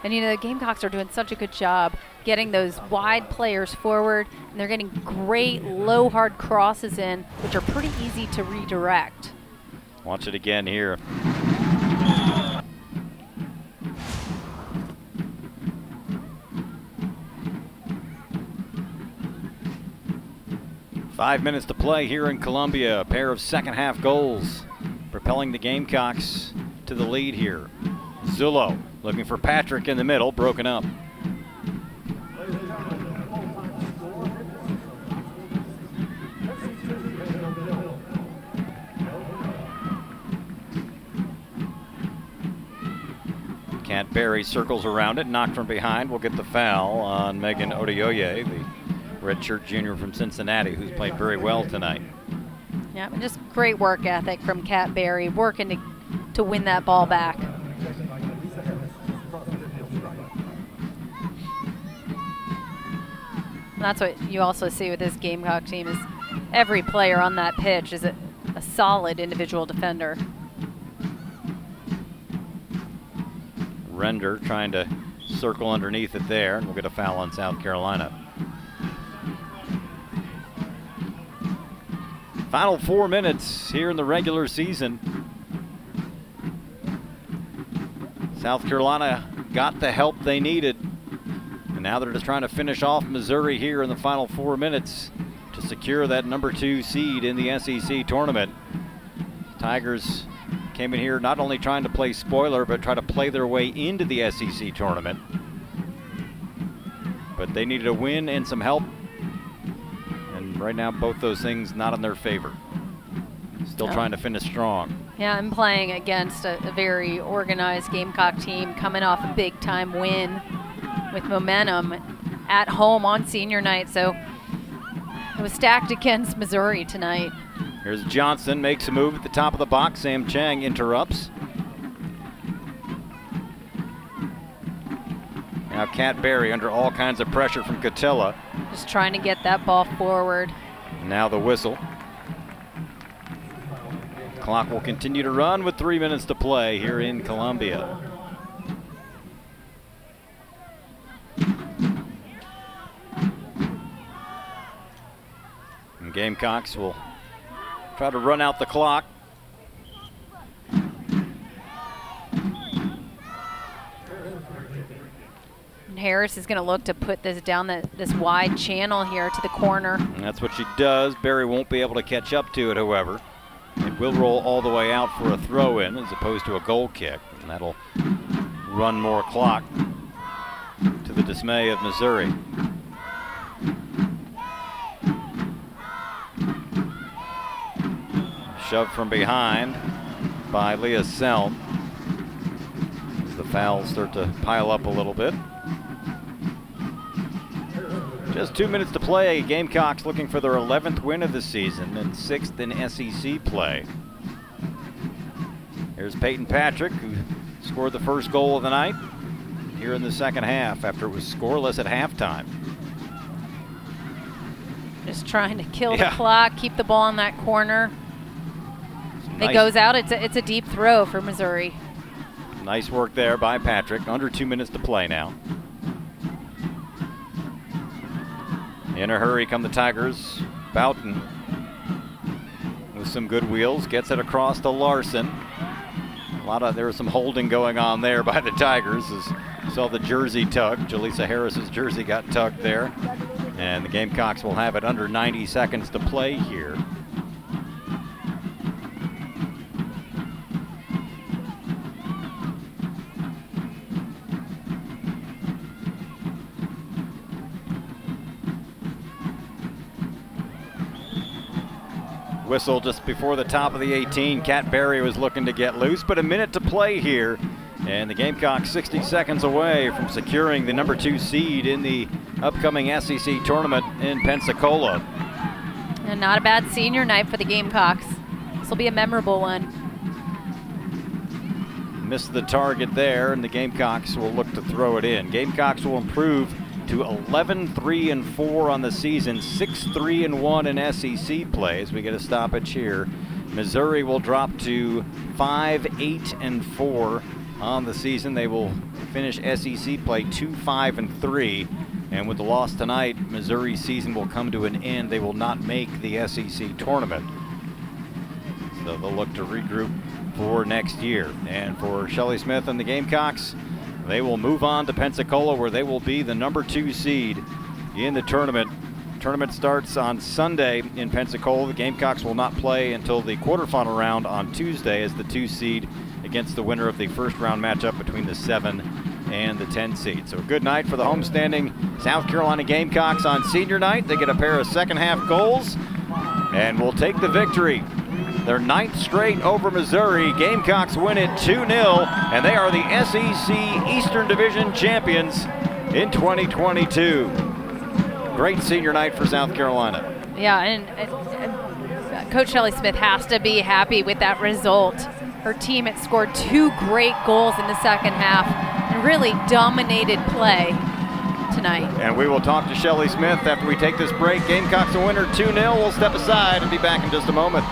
And you know, the Gamecocks are doing such a good job getting those wide players forward, and they're getting great low hard crosses in, which are pretty easy to redirect. Watch it again here. Five minutes to play here in Columbia. A pair of second half goals propelling the Gamecocks to the lead here. Zullo looking for Patrick in the middle, broken up. Kat Berry circles around it, knocked from behind, will get the foul on Megan Odeoye, the redshirt junior from Cincinnati, who's played very well tonight. Yeah, and just great work ethic from Kat Berry, working to win that ball back. And that's what you also see with this Gamecock team is every player on that pitch is a solid individual defender. Render trying to circle underneath it there, and we'll get a foul on South Carolina. Final 4 minutes here in the regular season. South Carolina got the help they needed, and now they're just trying to finish off Missouri here in the final 4 minutes to secure that number 2 seed in the SEC tournament. Tigers came in here not only trying to play spoiler, but try to play their way into the SEC tournament. But they needed a win and some help, and right now both those things not in their favor. Still trying to finish strong. Yeah, I'm playing against a very organized Gamecock team coming off a big-time win with momentum at home on senior night, so it was stacked against Missouri tonight. Here's Johnson, makes a move at the top of the box. Sam Chang interrupts. Now Kat Berry under all kinds of pressure from Catilla. Just trying to get that ball forward. Now the whistle. Clock will continue to run with 3 minutes to play here in Columbia. And Gamecocks will try to run out the clock. And Harris is going to look to put this down this wide channel here to the corner. And that's what she does. Berry won't be able to catch up to it, however. It will roll all the way out for a throw-in as opposed to a goal kick. And that'll run more clock to the dismay of Missouri. Shoved from behind by Leah Selm. As the fouls start to pile up a little bit. Just 2 minutes to play. Gamecocks looking for their 11th win of the season and 6th in SEC play. Here's Peyton Patrick, who scored the first goal of the night here in the second half after it was scoreless at halftime. Just trying to kill the clock, keep the ball in that corner. It goes out. It's a deep throw for Missouri. Nice work there by Patrick. Under 2 minutes to play now. In a hurry come the Tigers. Boughton with some good wheels gets it across to Larson. There was some holding going on there by the Tigers as you saw the jersey tug. Jaleesa Harris's jersey got tugged there. And the Gamecocks will have it under 90 seconds to play here. Whistle just before the top of the 18. Kat Berry was looking to get loose, but a minute to play here. And the Gamecocks 60 seconds away from securing the number 2 seed in the upcoming SEC tournament in Pensacola. And not a bad senior night for the Gamecocks. This will be a memorable one. Missed the target there, and the Gamecocks will look to throw it in. Gamecocks will improve to 11-3-4 on the season, 6-3-1 in SEC play as we get a stoppage here. Missouri will drop to 5-8-4 on the season. They will finish SEC play 2-5-3, and with the loss tonight, Missouri's season will come to an end. They will not make the SEC tournament, so they'll look to regroup for next year. And for Shelly Smith and the Gamecocks, they will move on to Pensacola, where they will be the number 2 seed in the tournament. Tournament starts on Sunday in Pensacola. The Gamecocks will not play until the quarterfinal round on Tuesday as the 2 seed against the winner of the first round matchup between the 7 and the 10 seed. So a good night for the homestanding South Carolina Gamecocks on senior night. They get a pair of second half goals and will take the victory. Their 9th straight over Missouri. Gamecocks win it 2-0, and they are the SEC Eastern Division champions in 2022. Great senior night for South Carolina. Yeah, and Coach Shelley Smith has to be happy with that result. Her team had scored 2 great goals in the second half and really dominated play tonight. And we will talk to Shelley Smith after we take this break. Gamecocks a winner 2-0. We'll step aside and be back in just a moment.